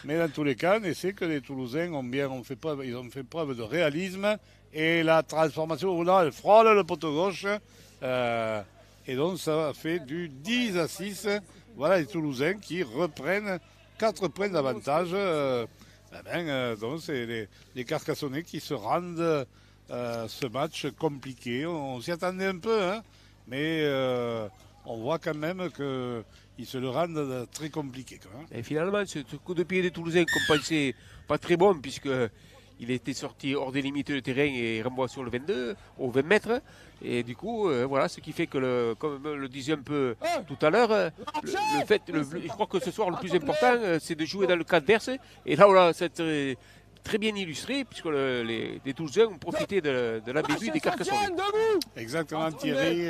Mais dans tous les cas, un essai que les Toulousains ils ont fait preuve de réalisme et la transformation, là, elle frôle le poteau gauche. Et donc, ça fait du 10-6. Voilà les Toulousains qui reprennent 4 points d'avantage. Donc, c'est les Carcassonnais qui se rendent ce match compliqué. On s'y attendait un peu, hein, mais on voit quand même qu'ils se le rendent très compliqué. Quand même. Et finalement, ce coup de pied des Toulousains qu'on pensait pas très bon, puisque il était sorti hors des limites de terrain et renvoie sur le 22, au 20 mètres. Et du coup, voilà, ce qui fait que, comme le disait un peu tout à l'heure, je crois que ce soir, le plus important, c'est de jouer dans le cadre adverse. Et là, voilà, c'est très bien illustré, puisque les Toulousains ont profité de la bévue des Carcassonnais. Exactement, Thierry.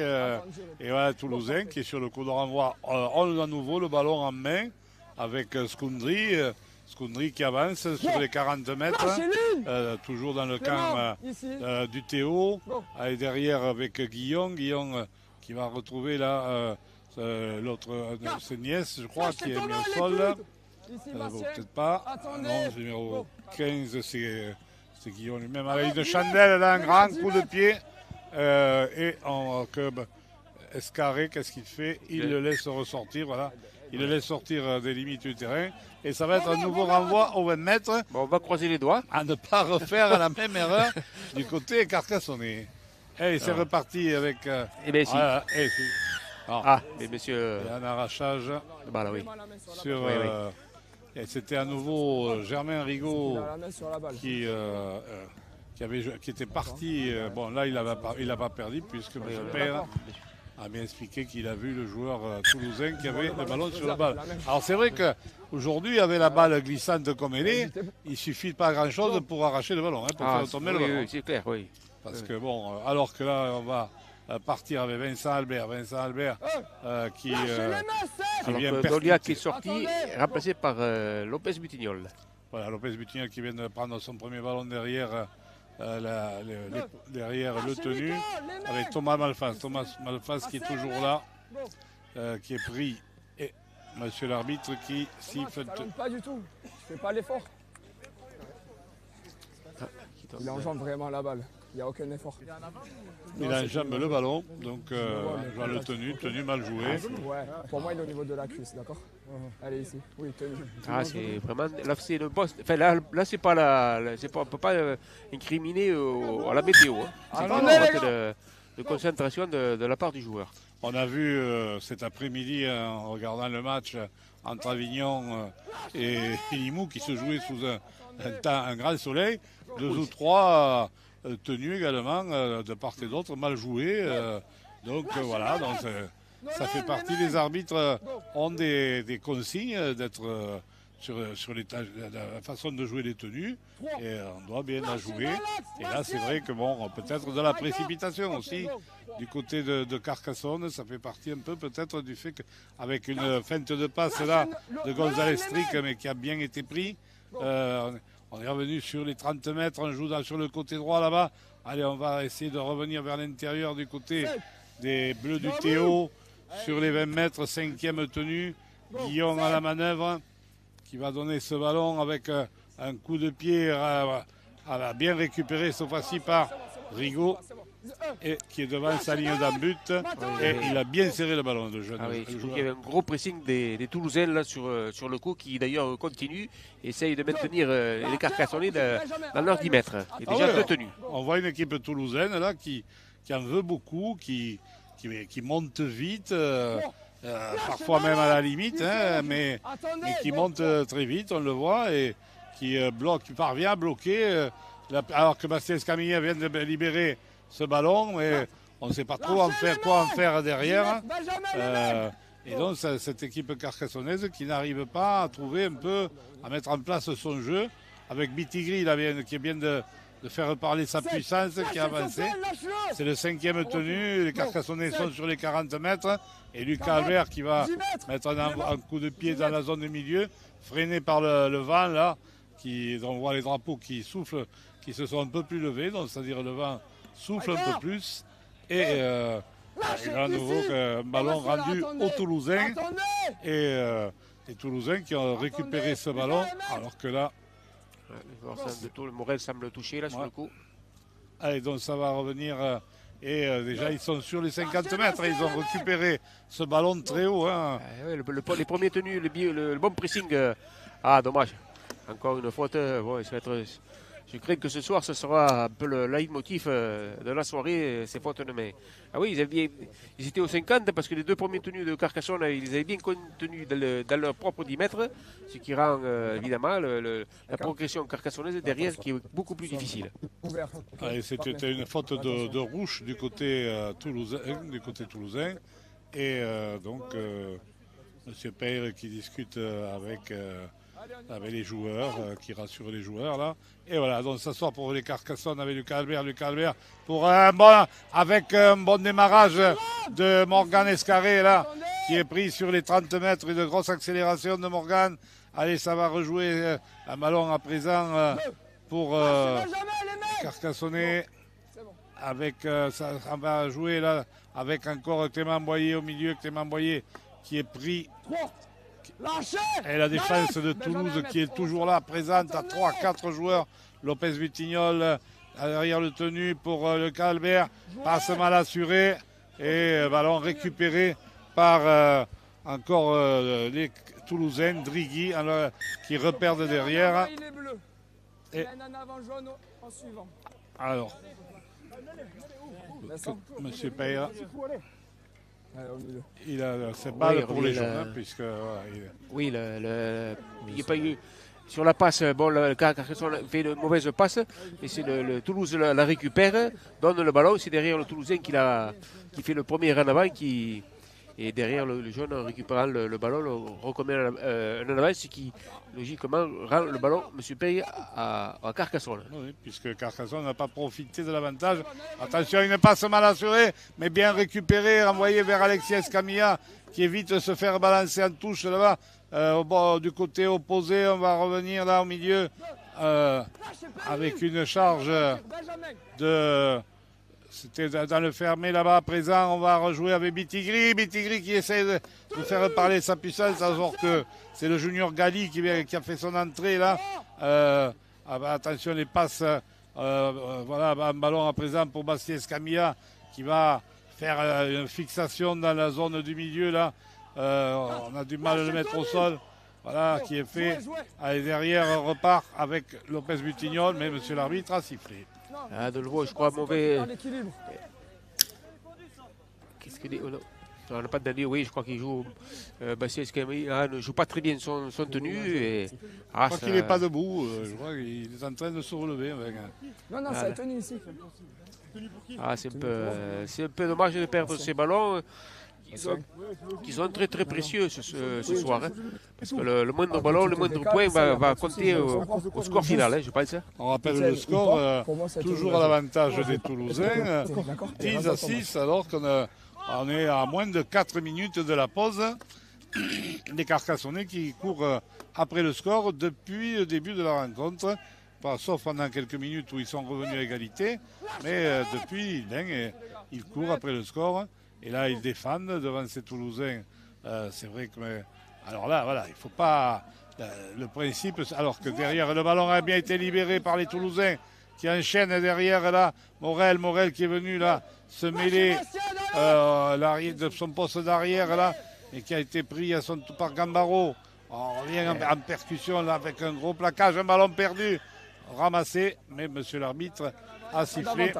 Et voilà, Toulousain qui est sur le coup de renvoi. On a à nouveau le ballon en main avec Skoundry. Skoundry qui avance sur les 40 mètres, toujours dans le camp du Théo. Et derrière avec Guillaume qui va retrouver là l'autre, c'est Niès, je crois, qui est mis au sol. Peut-être pas. Non, le numéro 15, c'est Guillaume lui-même. Avec une chandelle, là, un grand coup de pied. Et en Escarré, qu'est-ce qu'il fait? Il le laisse ressortir, voilà. Il le laisse sortir des limites du terrain. Et ça va être un nouveau renvoi au 20 mètres. Bon, on va croiser les doigts. À ne pas refaire la même erreur du côté carcassonnais. Et c'est reparti avec. Eh bien, si. Voilà, mais monsieur. Il y a un arrachage. Bah là, oui. Sur. Et c'était à nouveau Germain Rigaud qui était parti. Bon, là, il n'a pas perdu puisque M. Père a bien expliqué qu'il a vu le joueur toulousain qui avait le ballon sur la balle. Alors c'est vrai qu'aujourd'hui, avec la balle glissante comme elle est, il ne suffit pas grand-chose pour arracher le ballon, pour faire tomber le ballon. Oui, c'est clair, oui. Parce que bon, alors que là, on va partir avec Vincent Albert qui vient Dolia qui est sorti, remplacé par Lopez Butignol. Voilà, Lopez Butignol qui vient de prendre son premier ballon derrière le tenu avec Thomas Malfas. Thomas Malfas qui est toujours là, qui est pris. Et monsieur l'arbitre qui siffle. Pas du tout, je fais pas l'effort. Il enjambe vraiment la balle, il n'y a aucun effort. Il enjambe le ballon, donc je vois le tenu mal joué. Ouais, pour moi il est au niveau de la cuisse, d'accord. Allez ici, oui, tenu. Ah, c'est vraiment, là c'est le boss. Enfin là c'est pas on peut pas incriminer à la météo. Hein. C'est une de concentration de la part du joueur. On a vu cet après-midi en regardant le match entre Avignon et Limoux qui se jouait sous un grand soleil, 2 ou 3 tenus également de part et d'autre, mal joués. Donc voilà, donc, ça fait partie des arbitres ont des consignes d'être sur la façon de jouer les tenues et on doit bien la jouer. Et là c'est vrai que bon, peut-être de la précipitation aussi du côté de Carcassonne, ça fait partie un peu peut-être du fait qu'avec une feinte de passe là de González Strick mais qui a bien été pris, on est revenu sur les 30 mètres, on joue sur le côté droit là-bas. Allez, on va essayer de revenir vers l'intérieur du côté des Bleus du Théo sur les 20 mètres, 5e tenue. Guillaume à la manœuvre qui va donner ce ballon avec un coup de pied à bien récupéré cette fois-ci par Rigaud et qui est devant sa ligne d'en but et il a bien serré le ballon de jeune. Ah oui, il y avait un gros pressing des Toulousains là, sur le coup qui d'ailleurs continue et essaye de maintenir les Carcassonnais dans leurs 10 mètres. Et déjà deux tenues. On voit une équipe toulousaine là qui en veut beaucoup, qui monte vite. Parfois même à la limite, hein, mais qui monte très vite, on le voit, et qui parvient à bloquer, alors que Bastien Scamilla vient de libérer ce ballon, mais on ne sait pas trop quoi en faire derrière. Et donc cette équipe carcassonnaise qui n'arrive pas à trouver un peu, à mettre en place son jeu, avec Bitigri qui vient de faire parler sa puissance, qui a avancé. C'est le 5e tenu, les Carcassonnais sont sur les 40 mètres, et Lucas Albert qui va mettre un coup de pied dans la zone de milieu, freiné par le vent là, on voit les drapeaux qui soufflent, qui se sont un peu plus levés, donc c'est-à-dire le vent souffle un peu plus, Et là, à nouveau, un ballon rendu aux Toulousains. Et les Toulousains qui ont récupéré ce ballon, alors que là... Le Morel semble toucher là sur le coup. Allez, donc ça va revenir. Déjà, ils sont sur les 50 mètres. Ils ont récupéré ce ballon très haut. Hein. Les premiers tenus, le bon pressing. Dommage. Encore une faute. Je crains que ce soir, ce sera un peu le leitmotiv de la soirée, ces fautes de main. Ah oui, ils étaient aux 50 parce que les deux premiers tenus de Carcassonne, ils les avaient bien contenus dans leur propre 10 mètres, ce qui rend évidemment la progression carcassonnaise derrière qui est beaucoup plus difficile. C'était une faute de rouge du côté toulousain. Et donc, M. Peyre qui discute avec les joueurs, qui rassure les joueurs là. Et voilà, donc ça sort pour les Carcassonne avec Lucas Albert pour avec un bon démarrage de Morgan Escarré là, qui est pris sur les 30 mètres, une grosse accélération de Morgan. Allez, ça va rejouer un ballon à présent pour Carcassonnais. Avec ça va jouer là avec encore Clément Boyer au milieu, Clément Boyer qui est pris. Et la défense de Toulouse qui est toujours là, présente à 3-4 joueurs. Lopez Vitignol derrière le tenu pour le Calbert. Passe mal assuré et ballon récupéré par encore les Toulousains. Drigui qui reperdent derrière. Et alors, Monsieur Peyre. Il a cette balle pour les jeunes, puisque... Oui, il n'y a pas eu... Sur la passe, le Carcassonne fait une mauvaise passe, et c'est le Toulouse la récupère, donne le ballon, c'est derrière le Toulousain qui fait le premier en avant, et derrière le jeune, en récupérant le ballon, le reconnaît un en avant, ce qui, logiquement, rend le ballon, M. Pey, à Carcassonne. Oui, puisque Carcassonne n'a pas profité de l'avantage. Attention, une passe mal assurée, mais bien récupérée, envoyée vers Alexis Escamilla, qui évite de se faire balancer en touche là-bas. Du côté opposé, on va revenir là au milieu avec une charge de... C'était dans le fermé là-bas à présent. On va rejouer avec Bitigri. Bitigri qui essaie de faire parler sa puissance, alors que c'est le junior Gali qui a fait son entrée là. Attention les passes. Voilà, un ballon à présent pour Bastien Escamilla qui va faire une fixation dans la zone du milieu là. On a du mal à le mettre au sol. Voilà, qui est fait. Allez, derrière, on repart avec Lopez Butignol, mais monsieur l'arbitre a sifflé. De nouveau, je crois, mauvais. Qu'est-ce qu'il dit? Oh, non. On n'a pas de oui, je crois qu'il joue. Bastien Escamilla ne joue pas très bien son tenue. Et, je crois qu'il n'est pas debout. Je crois qu'il est en train de se relever. Avec, Non, c'est la tenue ici. C'est un peu dommage de perdre ces ballons. Qui sont très très précieux ce soir. Hein, parce que le moindre ballon, le moindre point va compter au score final, hein, je pense. On rappelle le score, toujours à l'avantage des Toulousains, 10-6, alors qu'on est à moins de 4 minutes de la pause. Les Carcassonnais qui courent après le score depuis le début de la rencontre, sauf pendant quelques minutes où ils sont revenus à égalité, mais depuis, ils courent après le score. Et là, ils défendent devant ces Toulousains. C'est vrai que... Alors là, voilà, il ne faut pas... Le principe, alors que derrière, le ballon a bien été libéré par les Toulousains qui enchaînent derrière, là. Morel qui est venu, là, se mêler de son poste d'arrière, là, et qui a été pris par Gambaro. On revient en percussion, là, avec un gros plaquage, un ballon perdu, ramassé, mais monsieur l'arbitre a sifflé.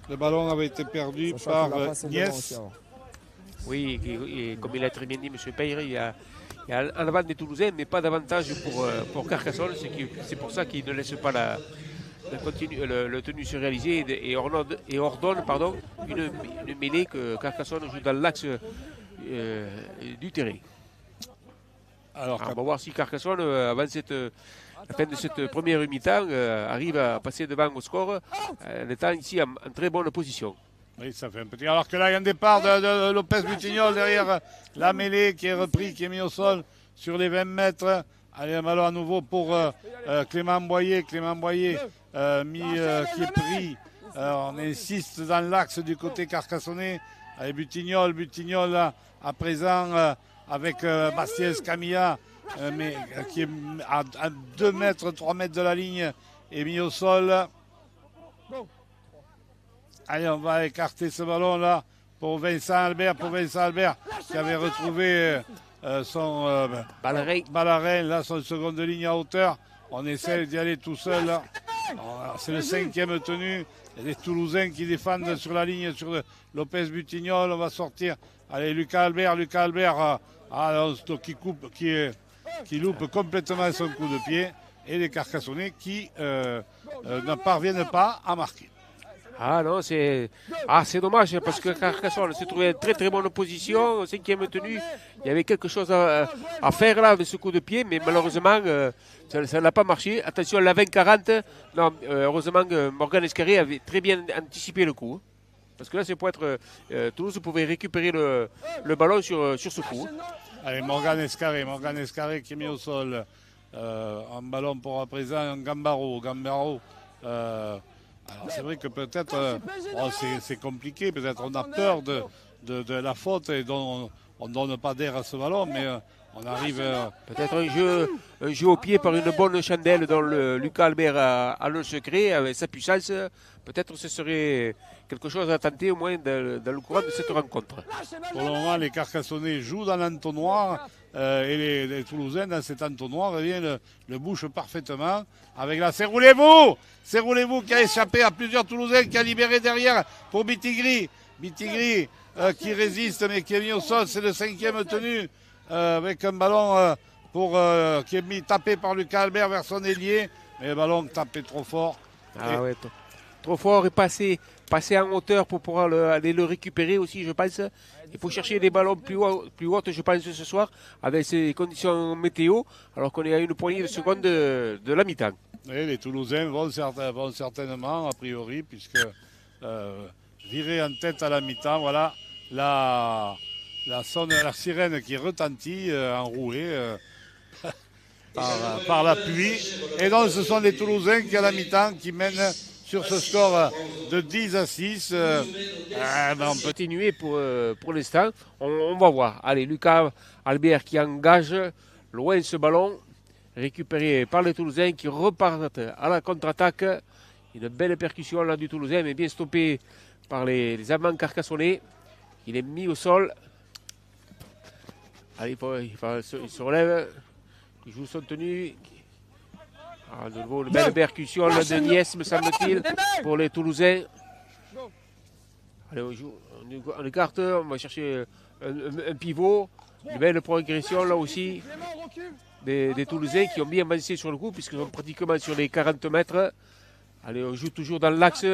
Le ballon avait été perdu par Niès. Oui, et comme il a très bien dit M. Peyre, il y a en avant des Toulousains, mais pas d'avantage pour Carcassonne. C'est pour ça qu'il ne laisse pas le tenue se réaliser et ordonne une mêlée que Carcassonne joue dans l'axe du terrain. Alors, on va voir si Carcassonne, avant la fin de cette première mi-temps, arrive à passer devant au score en étant ici en très bonne position. Oui, ça fait un petit... Alors que là, il y a un départ de Lopez Butignol derrière la mêlée qui est repris, qui est mis au sol sur les 20 mètres. Allez, un ballon à nouveau pour Clément Boyer. Clément Boyer qui est pris On insiste dans l'axe du côté carcassonnais. Allez, Butignol là, à présent avec Bastien Escamilla, mais qui est à 2 mètres, 3 mètres de la ligne, et mis au sol. Allez, on va écarter ce ballon là pour Vincent Albert, qui avait retrouvé son Ballarin, là, son seconde ligne à hauteur. On essaie d'y aller tout seul. Là. C'est le 5e tenu. Il y a des Toulousains qui défendent sur la ligne, sur Lopez Butignol. On va sortir. Allez, Lucas Albert qui loupe complètement son coup de pied. Et les Carcassonnais qui ne parviennent pas à marquer. Ah non, c'est dommage parce que Carcassonne s'est trouvé en très très bonne position, au 5e tenu. Il y avait quelque chose à faire là avec ce coup de pied, mais malheureusement, ça n'a pas marché. Attention, la 20-40, non, heureusement que Morgan Escarré avait très bien anticipé le coup. Parce que là, c'est pour être. Toulouse pouvait récupérer le ballon sur ce coup. Allez, Morgan Escarré qui est mis au sol. Un ballon pour à présent, un Gambaro. Alors c'est vrai que peut-être c'est compliqué, peut-être on a peur de la faute et on ne donne pas d'air à ce ballon, mais on arrive... Peut-être un jeu au pied par une bonne chandelle dont Lucas Albert a le secret, avec sa puissance, peut-être ce serait quelque chose à tenter au moins dans le courant de cette rencontre. Pour le moment, les Carcassonnais jouent dans l'entonnoir et les Toulousains dans cet entonnoir le bouchent parfaitement avec la C'est roulez-vous qui a échappé à plusieurs Toulousains, qui a libéré derrière pour Bitigri qui résiste mais qui est mis au sol. C'est le 5e tenu avec un ballon qui est tapé par Lucas Albert vers son ailier, mais le ballon tapé trop fort. Ouais, trop fort et passer en hauteur pour pouvoir aller le récupérer aussi, je pense. Il faut chercher des ballons plus hautes, je pense, ce soir, avec ces conditions météo, alors qu'on est à une poignée de secondes de la mi-temps. Et les Toulousains vont certainement, a priori, puisque virer en tête à la mi-temps, voilà, la sirène qui retentit enrouée par la pluie. Et donc, ce sont les Toulousains qui, à la mi-temps, qui mènent sur ce score de 10-6. On peut continuer pour l'instant. On va voir. Allez, Lucas Albert qui engage loin ce ballon, récupéré par les Toulousains qui repartent à la contre-attaque. Une belle percussion là du Toulousain, mais bien stoppé par les amants carcassonnais. Il est mis au sol. Allez, il se relève. Il joue son tenue. De nouveau, une belle percussion de Niès, me semble-t-il, pour les Toulousains. Allez, on écarte, on va chercher un pivot. Une belle progression là aussi des Toulousains qui ont bien avancé sur le coup, puisqu'ils sont pratiquement sur les 40 mètres. Allez, on joue toujours dans l'axe.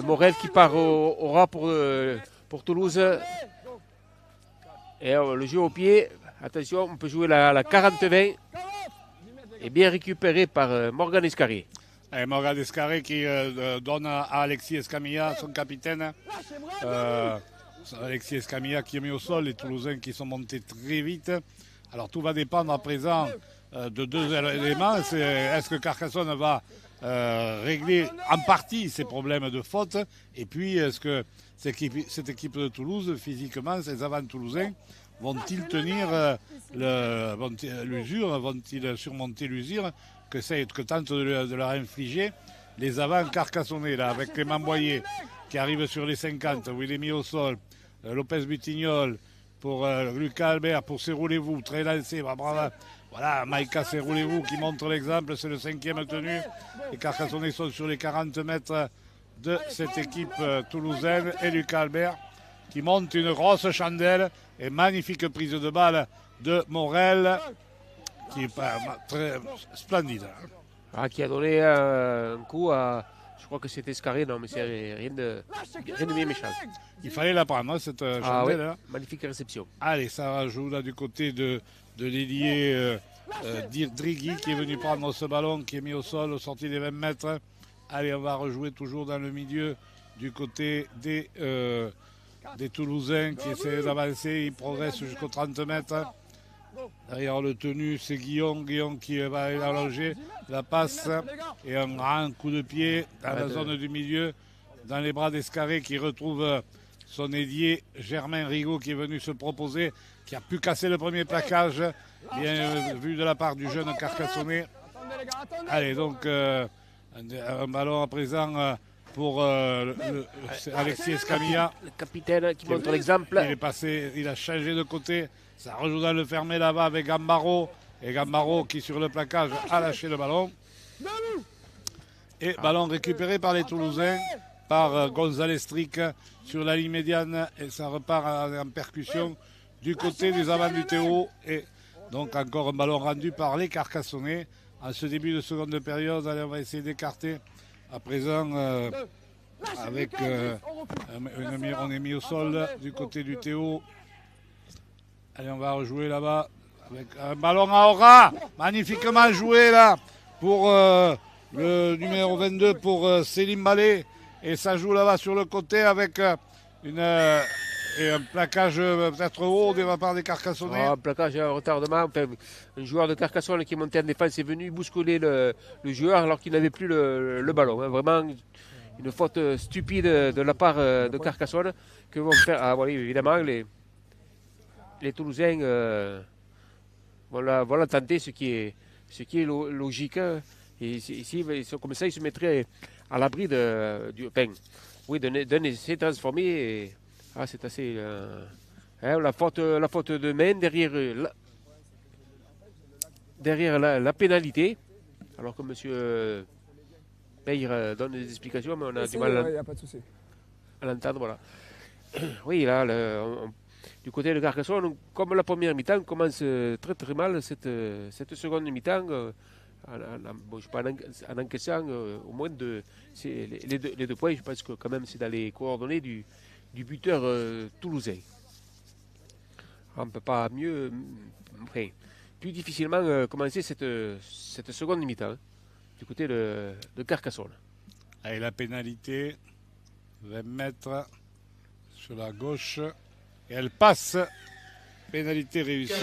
Morel qui part au ras pour Toulouse. Et le jeu au pied, attention, on peut jouer la 40-20. Et bien récupéré par Morgan Escarré. Morgan Escarré qui donne à Alexis Escamilla, son capitaine. Alexis Escamilla qui est mis au sol, les Toulousains qui sont montés très vite. Alors tout va dépendre à présent de 2 éléments. Est-ce que Carcassonne va régler en partie ses problèmes de faute? Et puis est-ce que cette équipe de Toulouse, physiquement, ces avants toulousains, vont-ils tenir l'usure, vont-ils surmonter l'usure que tente de leur infliger les avants carcassonnais, là, avec Clément Boyer qui arrive sur les 50, où il est mis au sol, Lopez Butignol pour Lucas Albert, pour C'est roulez-vous, très lancé, voilà, Maïka C'est roulez-vous qui montre l'exemple, c'est le 5e tenu. Les Carcassonnais sont sur les 40 mètres de cette équipe toulousaine, et Lucas Albert qui monte une grosse chandelle et magnifique prise de balle de Morel qui est très splendide. Qui a donné un coup à, je crois que c'était Escarré, non mais c'est rien de bien méchant. Il fallait la prendre, cette chandelle là. Magnifique réception. Allez, ça joue là du côté de l'ailier Drigui qui est venu prendre ce ballon, qui est mis au sol, sorti des 20 mètres. Allez, on va rejouer toujours dans le milieu du côté des Toulousains qui essaient d'avancer. Ils progressent jusqu'aux 30 mètres. Derrière le tenu, c'est Guillaume. Guillaume qui va aller allonger la passe. Et un grand coup de pied dans la zone du milieu, dans les bras d'Escarré qui retrouve son ailier Germain Rigaud qui est venu se proposer, qui a pu casser le premier plaquage, bien vu de la part du jeune Carcassonnais. Allez, donc un ballon à présent pour Alexis Escamilla. Le capitaine qui montre l'exemple. Il est passé, il a changé de côté. Ça rejoue dans le fermé là-bas avec Gambaro. Et Gambaro qui sur le plaquage a lâché le ballon. Et ballon récupéré par les Toulousains, par González Strick sur la ligne médiane. Et ça repart en percussion du côté des avants du Théo. Et donc encore un ballon rendu par les Carcassonnais. En ce début de seconde période, allez, on va essayer d'écarter. À présent, avec on est mis au sol du côté du Théo. Allez, on va rejouer là-bas avec un ballon à Aura. Magnifiquement joué là pour le numéro 22 pour Céline Ballet. Et ça joue là-bas sur le côté avec un plaquage peut-être haut de la part des Carcassonnais. Un plaquage à retardement. Enfin, un joueur de Carcassonne qui est monté en défense est venu bousculer le joueur alors qu'il n'avait plus le ballon. Hein. Vraiment une faute stupide de la part de Carcassonne que vont faire. Ah oui, évidemment, les Toulousains vont la tenter, ce qui est logique. Hein. Et ici, comme ça, ils se mettraient à l'abri d'un essai transformé. Et, c'est assez. La faute de main derrière la pénalité. Alors que M. Peyre donne des explications, mais on a du mal à l'entendre. Voilà. Oui, là, du côté de Carcassonne, comme la première mi-temps, on commence très très mal cette seconde mi-temps. Je pas en encaissant au moins les deux points. Je pense que quand même c'est dans les coordonnées du buteur toulousain. On ne peut pas mieux, plus difficilement commencer cette seconde mi-temps du côté de Carcassonne. Allez, la pénalité, 20 mètres sur la gauche, et elle passe. Pénalité réussie.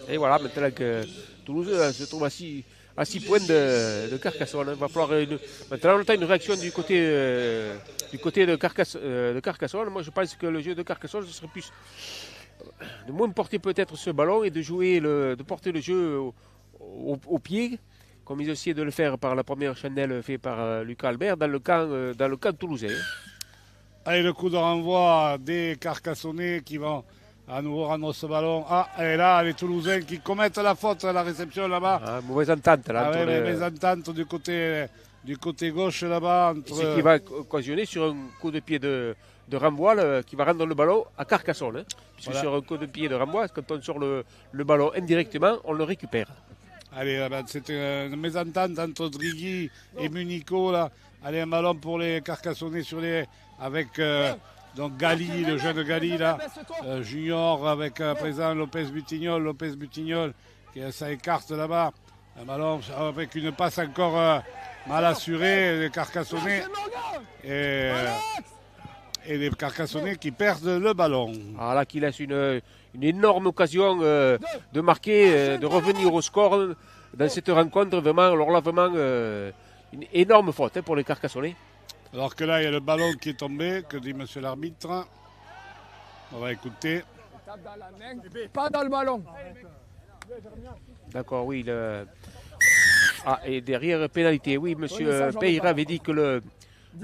Et voilà, maintenant que Toulouse se trouve à 6 points de Carcassonne. Il va falloir maintenant on attend une réaction du côté de Carcassonne. Moi je pense que le jeu de Carcassonne ce serait plus de moins porter peut-être ce ballon et de porter le jeu au pied, comme ils essayaient de le faire par la première chandelle faite par Lucas Albert dans le camp toulousain. Allez, le coup de renvoi des Carcassonnais qui vont à nouveau rendre ce ballon. Et là, les Toulousains qui commettent la faute à la réception là-bas. Mauvaise entente là. Mauvaise entente du côté gauche là-bas. Ce qui va occasionner sur un coup de pied de renvoi qui va rendre le ballon à Carcassonne. Hein, puisque sur un coup de pied de renvoi, quand on sort le ballon indirectement, on le récupère. Allez, c'était une mésentente entre Drigui et Munico. Là. Allez, un ballon pour les Carcassonnais avec donc Gali, le jeune Gali là, Junior avec à présent Lopez Butignol ça écarte là-bas. Un ballon avec une passe encore mal assurée des Carcassonnais et les Carcassonnais qui perdent le ballon. Ah là, qui laisse une énorme occasion de marquer, de revenir au score dans cette rencontre. Vraiment, alors là, vraiment une énorme faute pour les Carcassonnais. Alors que là, il y a le ballon qui est tombé, que dit monsieur l'arbitre. On va écouter. Pas dans le ballon. D'accord, oui. Et derrière, pénalité. Oui, monsieur Peyre avait dit que le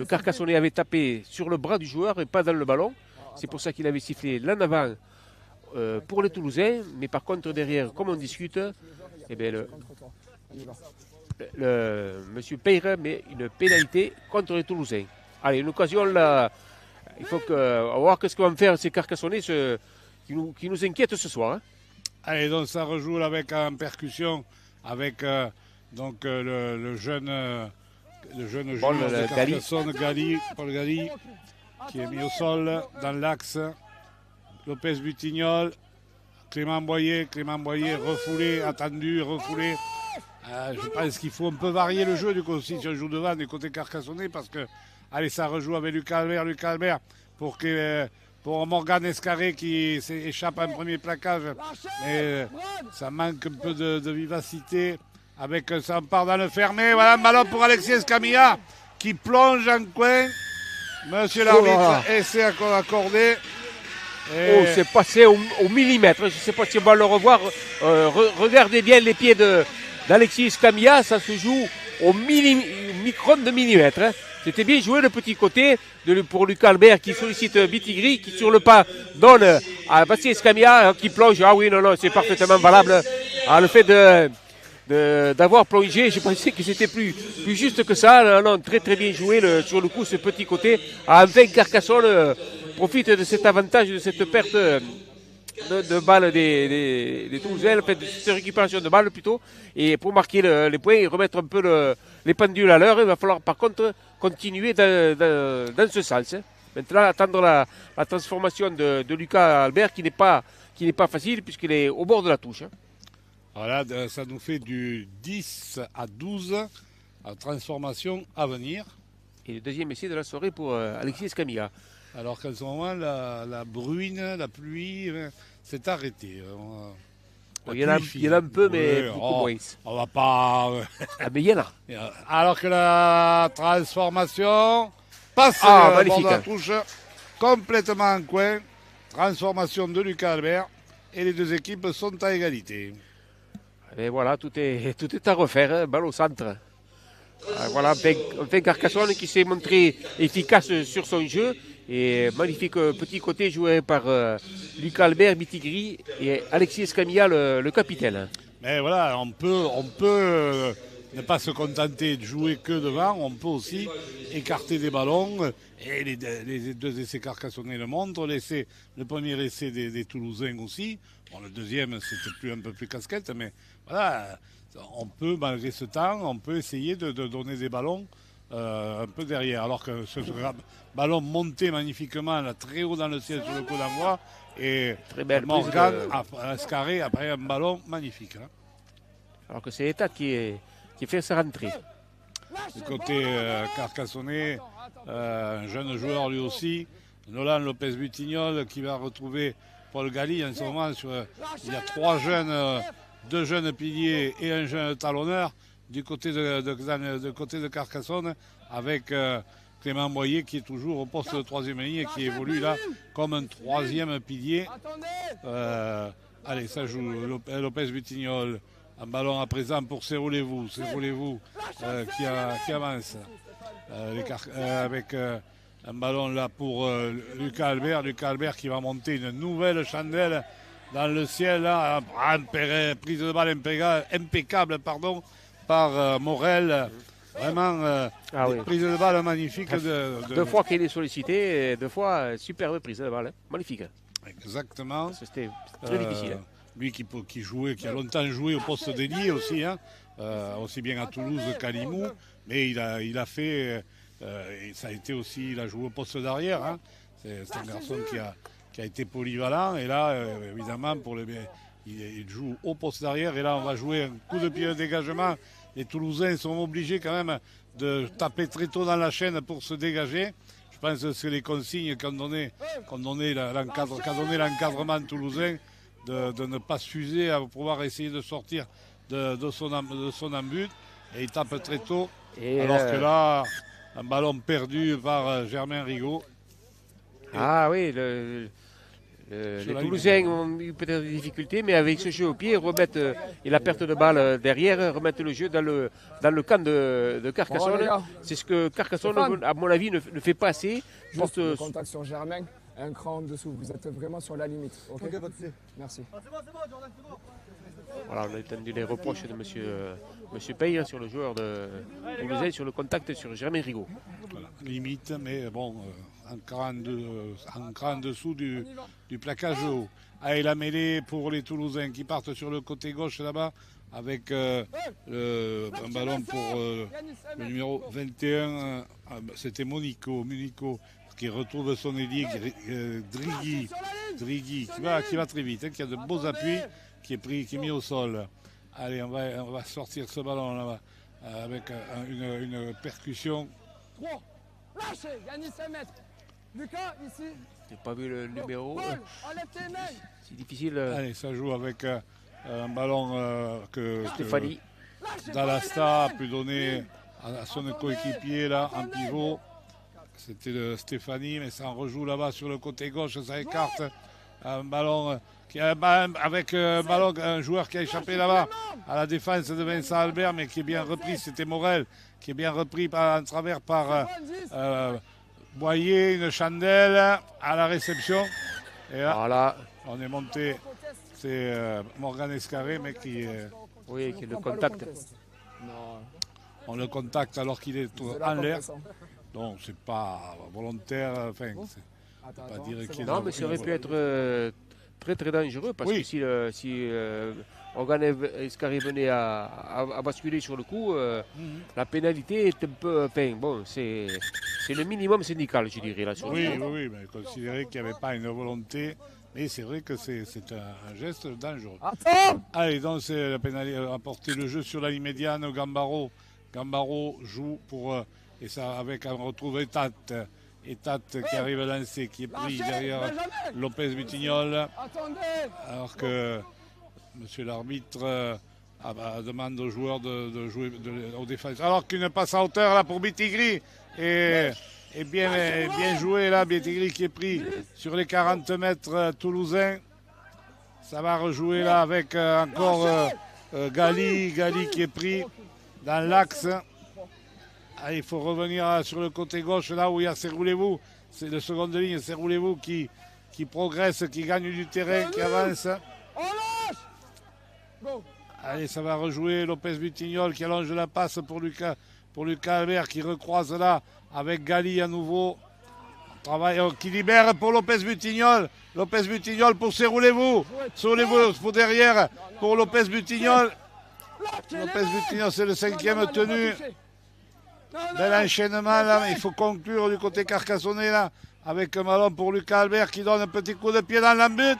Carcassonnais avait tapé sur le bras du joueur et pas dans le ballon. C'est pour ça qu'il avait sifflé l'en avant pour les Toulousains. Mais par contre, derrière, comme on discute, monsieur Peyre met une pénalité contre les Toulousains. Allez, une occasion là. Il faut on va voir ce que vont faire ces Carcassonnais qui nous inquiètent ce soir. Hein. Allez, donc ça rejoue là avec en percussion avec le jeune joueur de Carcassonne, Paul Gali, qui est mis au sol dans l'axe. Lopez Butignol, Clément Boyer, refoulé, attendu, refoulé. Je pense qu'il faut un peu varier le jeu du coup aussi si on joue devant du côté carcassonnais parce que allez ça rejoue avec Lucas Albert pour pour Morgan Escarré qui échappe à un premier plaquage. Mais ça manque un peu de vivacité. Avec ça part dans le fermé. Voilà un ballon pour Alexis Escamilla qui plonge en coin. Monsieur l'arbitre, essai accordé. Oh, c'est passé au millimètre. Je ne sais pas si on va le revoir. Regardez bien les pieds d'Alexis Escamilla. Ça se joue au micron de millimètre. Hein. C'était bien joué le petit côté pour Lucas Albert qui sollicite Bitigri, qui sur le pas donne à Bastien Escamilla qui plonge. Ah oui, non, c'est parfaitement valable. Ah, le fait d'avoir plongé, je pensais que c'était plus juste que ça. Non, très très bien joué sur le coup ce petit côté. Enfin Carcassonne profite de cet avantage, de cette perte de balles des Toulousains, de cette récupération de balles plutôt, et pour marquer les points et remettre un peu les pendules à l'heure. Il va falloir par contre continuer dans ce sens. Hein. Maintenant attendre la transformation de Lucas Albert qui n'est pas facile puisqu'il est au bord de la touche. Hein. Voilà, ça nous fait du 10 à 12 à transformation à venir. Et le deuxième essai de la soirée pour Alexis Escamilla. Alors qu'à ce moment, la bruine, la pluie s'est arrêtée. Il y en a un peu, mais beaucoup moins. On va pas... Ah, mais il y en a. Alors que la transformation passe au bord de la touche, complètement en coin. Transformation de Lucas Albert. Et les deux équipes sont à égalité. Et voilà, tout est à refaire, hein, balle au centre. Voilà, enfin Carcassonne qui s'est montré efficace sur son jeu. Et magnifique petit côté joué par Lucas Albert, Bitigri et Alexis Escamilla, le capitaine. Mais voilà, on peut ne pas se contenter de jouer que devant, on peut aussi écarter des ballons. Et les deux essais carcassonnais le montrent. Le premier essai des Toulousains aussi. Bon, le deuxième, c'était un peu plus casquette, mais voilà, on peut, malgré ce temps, on peut essayer de donner des ballons un peu derrière. Alors que ce ballon monté magnifiquement là, très haut dans le ciel sur le coup d'envoi. Et très belle Morgan a scarré après un ballon magnifique. Hein. Alors que c'est Etat qui fait sa rentrée. Du côté carcassonnais, un jeune joueur lui aussi, Nolan Lopez-Butignol, qui va retrouver Paul Galli en ce moment. Il y a deux jeunes piliers et un jeune talonneur du côté de Carcassonne, avec Clément Boyer qui est toujours au poste de troisième ligne et qui évolue là comme un troisième pilier. Allez, ça joue Lopez-Butignol. Un ballon à présent pour Serroulez-vous qui avance avec un ballon là pour Lucas Albert qui va monter une nouvelle chandelle dans le ciel là, prise de balle impeccable par Morel. Vraiment prise de balle magnifique. Deux fois qu'il est sollicité, et deux fois superbe prise de balle, magnifique. Exactement. C'était très difficile. Lui qui a longtemps joué au poste d'ailier aussi, hein, aussi bien à Toulouse qu'à Limoux, mais il a fait, ça a été aussi, il a joué au poste d'arrière. Hein. C'est un garçon qui a été polyvalent, et là, évidemment, il joue au poste d'arrière, et là, on va jouer un coup de pied de dégagement. Les Toulousains sont obligés quand même de taper très tôt dans la chaîne pour se dégager. Je pense que c'est les consignes qu'a donné l'encadrement toulousain. De ne pas s'user à pouvoir essayer de sortir de son embut. Et il tape très tôt. Alors que là, un ballon perdu par Germain Rigaud. Ah oui, les Toulousains ont eu peut-être des difficultés, mais avec ce jeu au pied, et la perte de balle derrière, remettre le jeu dans le camp de Carcassonne. C'est ce que Carcassonne, à mon avis, ne fait pas assez. Juste le contact sur Germain. Un cran en dessous, vous êtes vraiment sur la limite. Ok, merci. Voilà, on a entendu les reproches de monsieur Paye sur le joueur de Toulousain, sur le contact sur Germain Rigaud. Voilà, limite, mais bon, un cran en dessous du plaquage haut. Allez, la mêlée pour les Toulousains qui partent sur le côté gauche là-bas avec un ballon pour le numéro 21. C'était Munico qui retrouve son ailier, Drigui, qui va très vite, hein, qui a de beaux appuis, qui est mis au sol. Allez, on va sortir ce ballon là avec une percussion. 3, lâchez, Yannis 5 mètres. Lucas, ici, J'ai pas vu le numéro. C'est difficile. Allez, ça joue avec un ballon que Stéphanie. Dallasta a pu donner à son coéquipier là en pivot. C'était Stéphanie, mais ça en rejoue là-bas sur le côté gauche, ça écarte un ballon avec un joueur qui a échappé là-bas à la défense de Vincent Albert, mais qui est bien repris, c'était Morel, qui est bien repris en travers par Boyer, une chandelle à la réception. Et là, Voilà. on est monté, c'est Morgan Escarré, mais qui Oui, qui le contacte. on le contacte alors qu'il est en l'air. Donc c'est pas volontaire, enfin, c'est pas dire qu'il est Non, mais ça aurait pu être très très dangereux parce Oui. que si Morgan Escarré venait à basculer sur le coup, la pénalité est un peu. Enfin, bon, c'est le minimum syndical, je dirais, là sur Oui, le coup. oui, mais considérer qu'il n'y avait pas une volonté, mais c'est vrai que c'est un geste dangereux. Allez, donc c'est la pénalité, apporter le jeu sur la ligne médiane au Gambaro. Gambaro joue pour, et ça avec on retrouve Etat qui arrive à lancer, qui est pris derrière Lopez Butignol, alors que monsieur l'arbitre demande aux joueurs de jouer aux défenses. Alors qu'une passe à hauteur là pour Bitigri et bien joué là, Bitigri qui est pris sur les 40 mètres toulousains. Ça va rejouer là avec encore Gali qui est pris dans l'axe. Ah, il faut revenir sur le côté gauche là où il y a Serroulez-vous. C'est le second de ligne, Serroulez-vous qui progresse, qui gagne du terrain, qui avance. Allez, ça va rejouer Lopez Butignol qui allonge la passe pour Lucas Albert qui recroise là avec Gali à nouveau. Travail qui libère pour Lopez Butignol. Lopez Butignol pour Serroulez-vous. Serroulez-vous pour derrière pour Lopez Butignol. Lopez Butignol, c'est le 5e tenu. Bel enchaînement là, mais il faut conclure du côté carcassonnais là, avec un ballon pour Lucas Albert qui donne un petit coup de pied dans l'embut.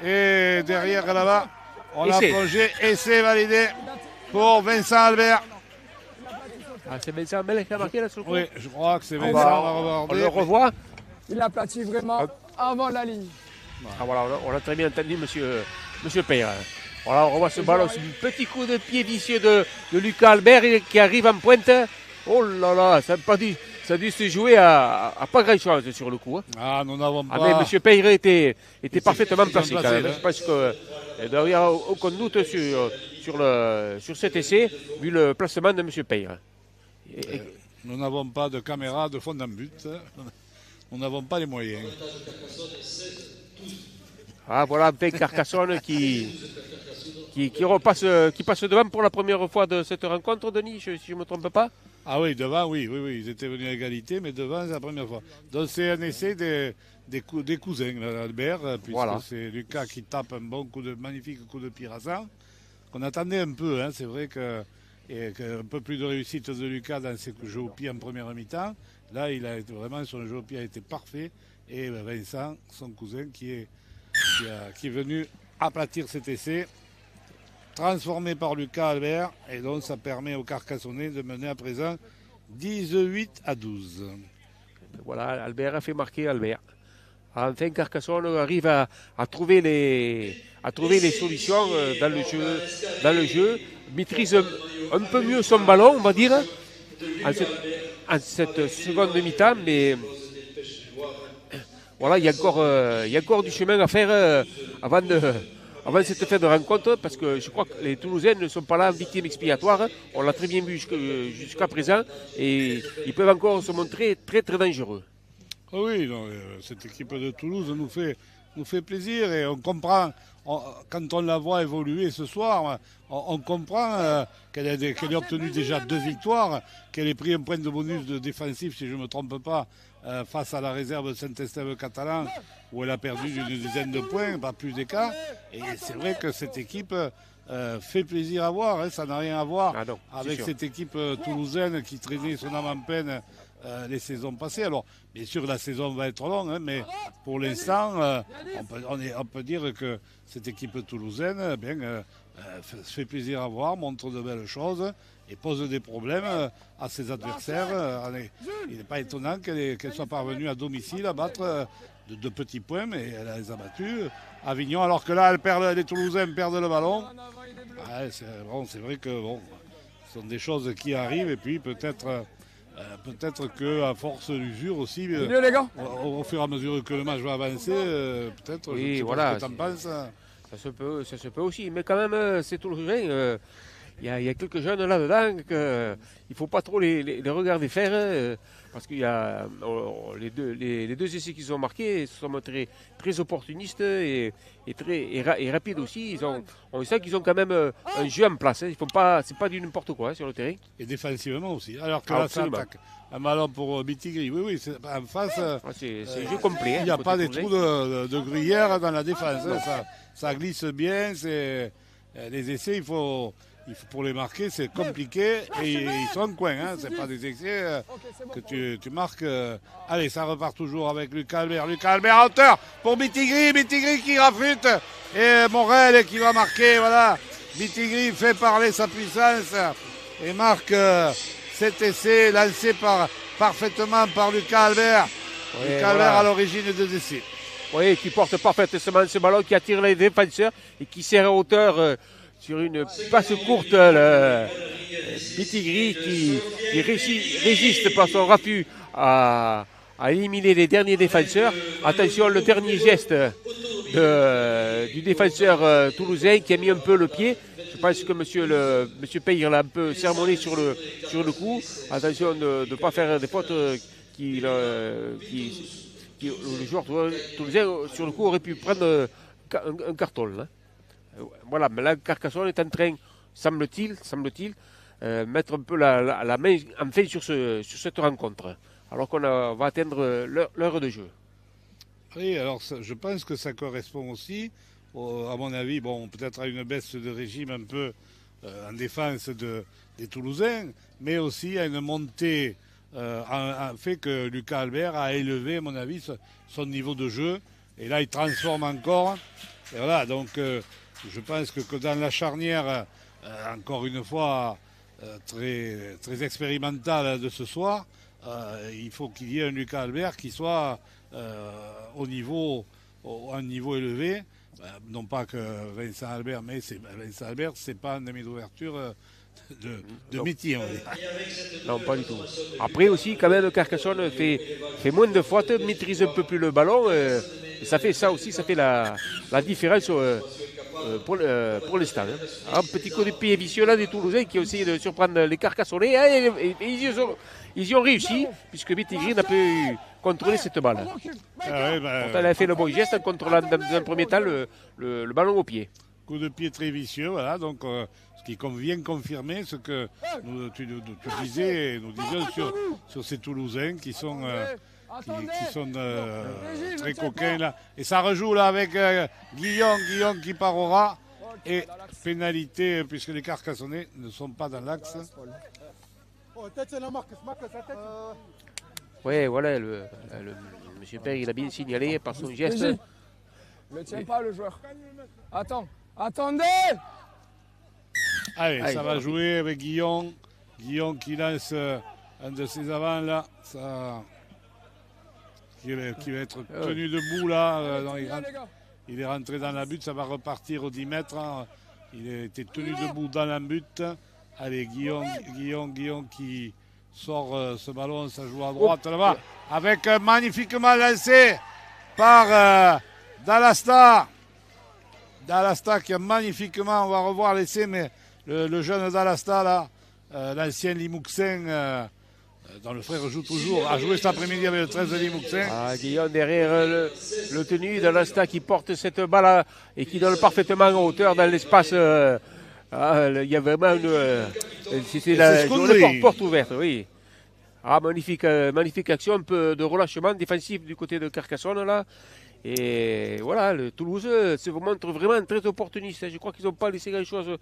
Et derrière là-bas, on a plongé et c'est validé pour Vincent Albert. Ah, c'est Vincent Albert qui a marqué là sur le coup. Oui, je crois que c'est Vincent. On le revoit. Il aplatit vraiment avant la ligne. Ah, voilà, on a très bien entendu monsieur Peyre. Voilà, on revoit ce ballon, c'est un petit coup de pied vicieux de Lucas Albert qui arrive en pointe. Oh là là, ça a dû se jouer à pas grand-chose sur le coup. Hein. Ah, nous n'avons pas... Ah, mais M. Peyre était parfaitement placé quand même. Je pense qu'il doit y avoir aucun doute sur cet essai, vu le placement de M. Peyre. Nous n'avons pas de caméra de fond d'un but. Nous n'avons pas les moyens. Ah, voilà, enfin, Carcassonne qui passe devant pour la première fois de cette rencontre, Denis, si je ne me trompe pas. Ah oui, devant, oui, ils étaient venus à égalité, mais devant, c'est la première fois. Donc c'est un essai des cousins, là, Albert, puisque voilà. C'est Lucas qui tape un magnifique coup de pied rasant, qu'on attendait un peu, hein, c'est vrai qu'un peu plus de réussite de Lucas dans ses jeux au pied en première mi-temps. Là, son jeu au pied a été parfait, et Vincent, son cousin, qui est venu aplatir cet essai, transformé par Lucas Albert, et donc ça permet aux Carcassonnais de mener à présent 18-12. Voilà, Albert a fait marquer Albert. Enfin, Carcassonne arrive à trouver les solutions dans le jeu, maîtrise un peu mieux son ballon, on va dire, en cette seconde mi-temps, mais voilà, il y a encore du chemin à faire avant cette fin de rencontre, parce que je crois que les Toulousains ne sont pas là en victime expiatoire. On l'a très bien vu jusqu'à présent, et ils peuvent encore se montrer très très dangereux. Oui, cette équipe de Toulouse nous fait plaisir, et on comprend, quand on la voit évoluer ce soir, on comprend qu'elle a obtenu déjà 2 victoires, qu'elle ait pris un point de bonus de défensif, si je ne me trompe pas, face à la réserve de Saint-Estève catalan, où elle a perdu d'une dizaine de points, pas plus d'écart. Et c'est vrai que cette équipe fait plaisir à voir, hein, ça n'a rien à voir avec cette équipe toulousaine qui traînait son âme en peine les saisons passées. Alors, bien sûr, la saison va être longue, hein, mais pour l'instant, on peut dire que cette équipe toulousaine fait plaisir à voir, montre de belles choses, et pose des problèmes à ses adversaires. Il n'est pas étonnant qu'elle soit parvenue à domicile à battre de petits points, mais elle les a battus. Avignon, alors que là, les Toulousains perdent le ballon. Ouais, c'est vrai que ce sont des choses qui arrivent, et puis peut-être qu'à force d'usure aussi, au fur et à mesure que le match va avancer, peut-être, oui, je sais voilà, pas ce que tu en penses. Ça se peut aussi. Mais quand même, c'est Toulousain. Il y a quelques jeunes là-dedans qu'il ne faut pas trop les regarder faire. Parce qu'il y a les deux essais qu'ils ont marqués se sont montrés très opportunistes et rapides aussi. On sait qu'ils ont quand même un jeu en place. Hein. C'est pas du n'importe quoi sur le terrain. Et défensivement aussi. Alors que là, ça attaque. Un ballon pour Bitigri. Oui, en face. C'est un jeu complet. Il n'y a pas des trous de gruyère dans la défense. Hein. Ça glisse bien. Les essais, pour les marquer, c'est compliqué et ils sont en coin. Hein. C'est pas des essais que tu marques. Allez, ça repart toujours avec Lucas Albert. Lucas Albert à hauteur pour Bitigri. Bitigri qui rafute. Et Morel qui va marquer. Voilà. Bitigri fait parler sa puissance et marque cet essai lancé parfaitement par Lucas Albert. Oui, Lucas Albert à l'origine des essais. Oui, qui porte parfaitement ce ballon, qui attire les défenseurs et qui sert à hauteur sur une passe courte. Bitigri qui résiste par son raffut à éliminer les derniers défenseurs. Attention, le dernier geste du défenseur toulousain qui a mis un peu le pied. Je pense que monsieur Peyre l'a un peu sermonné sur le coup. Attention de ne pas faire des fautes qui le joueur toulousain sur le coup aurait pu prendre un carton. Hein. Voilà, mais là Carcassonne est en train, semble-t-il, mettre un peu la main enfin sur cette rencontre. Alors qu'on va atteindre l'heure de jeu. Oui, alors je pense que ça correspond aussi, à mon avis, peut-être à une baisse de régime un peu en défense des Toulousains, mais aussi à une montée, fait que Lucas Albert a élevé, à mon avis, son niveau de jeu. Et là, il transforme encore. Et voilà, donc je pense que dans la charnière, encore une fois, très, très expérimentale de ce soir, il faut qu'il y ait un Lucas Albert qui soit à un niveau élevé. Non pas que Vincent Albert, mais Vincent Albert, c'est pas un demi d'ouverture de métier, on va dire. Non, pas du tout. Après aussi, quand même, Carcassonne fait moins de fautes, maîtrise un peu plus le ballon. Et ça fait la différence pour l'instant. Hein. Un petit coup de pied vicieux là des Toulousains qui ont essayé de surprendre les Carcassonnais. Et ils y ont réussi, puisque Bitigri n'a pu contrôler cette balle. Pourtant, elle a fait le bon geste en contrôlant dans un premier temps le ballon au pied. Coup de pied très vicieux, voilà. Donc, ce qui vient confirmer ce que tu disais, nous disions sur ces Toulousains qui sont très coquins là. Et ça rejoue là avec Guillaume qui part au ras. Et pénalité puisque les Carcassonnais ne sont pas dans l'axe. Oui, voilà, monsieur Père, il a bien signalé par son geste. Ne tiens pas le joueur. Attendez. Allez, ça va jouer avec Guillaume. Guillaume qui lance un de ses avants là. Qui va être tenu debout là. Il est rentré dans la butte, ça va repartir aux 10 mètres. Hein. Il a été tenu debout dans la butte. Allez, Guillaume qui sort ce ballon, ça joue à droite là-bas. Avec magnifiquement lancé par Dalasta. Dalasta qui a magnifiquement, on va revoir l'essai, mais le jeune Dalasta là, l'ancien Limouxin, dont le frère joue toujours, a joué cet après-midi avec le 13 de Limouxin. Guillaume derrière le tenu Dalasta qui porte cette balle et qui donne parfaitement en hauteur dans l'espace. Il y a vraiment c'était la porte ouverte, oui. Magnifique action, un peu de relâchement défensif du côté de Carcassonne là. Et voilà, le Toulouse se montre vraiment très opportuniste. Je crois qu'ils n'ont pas laissé grand-chose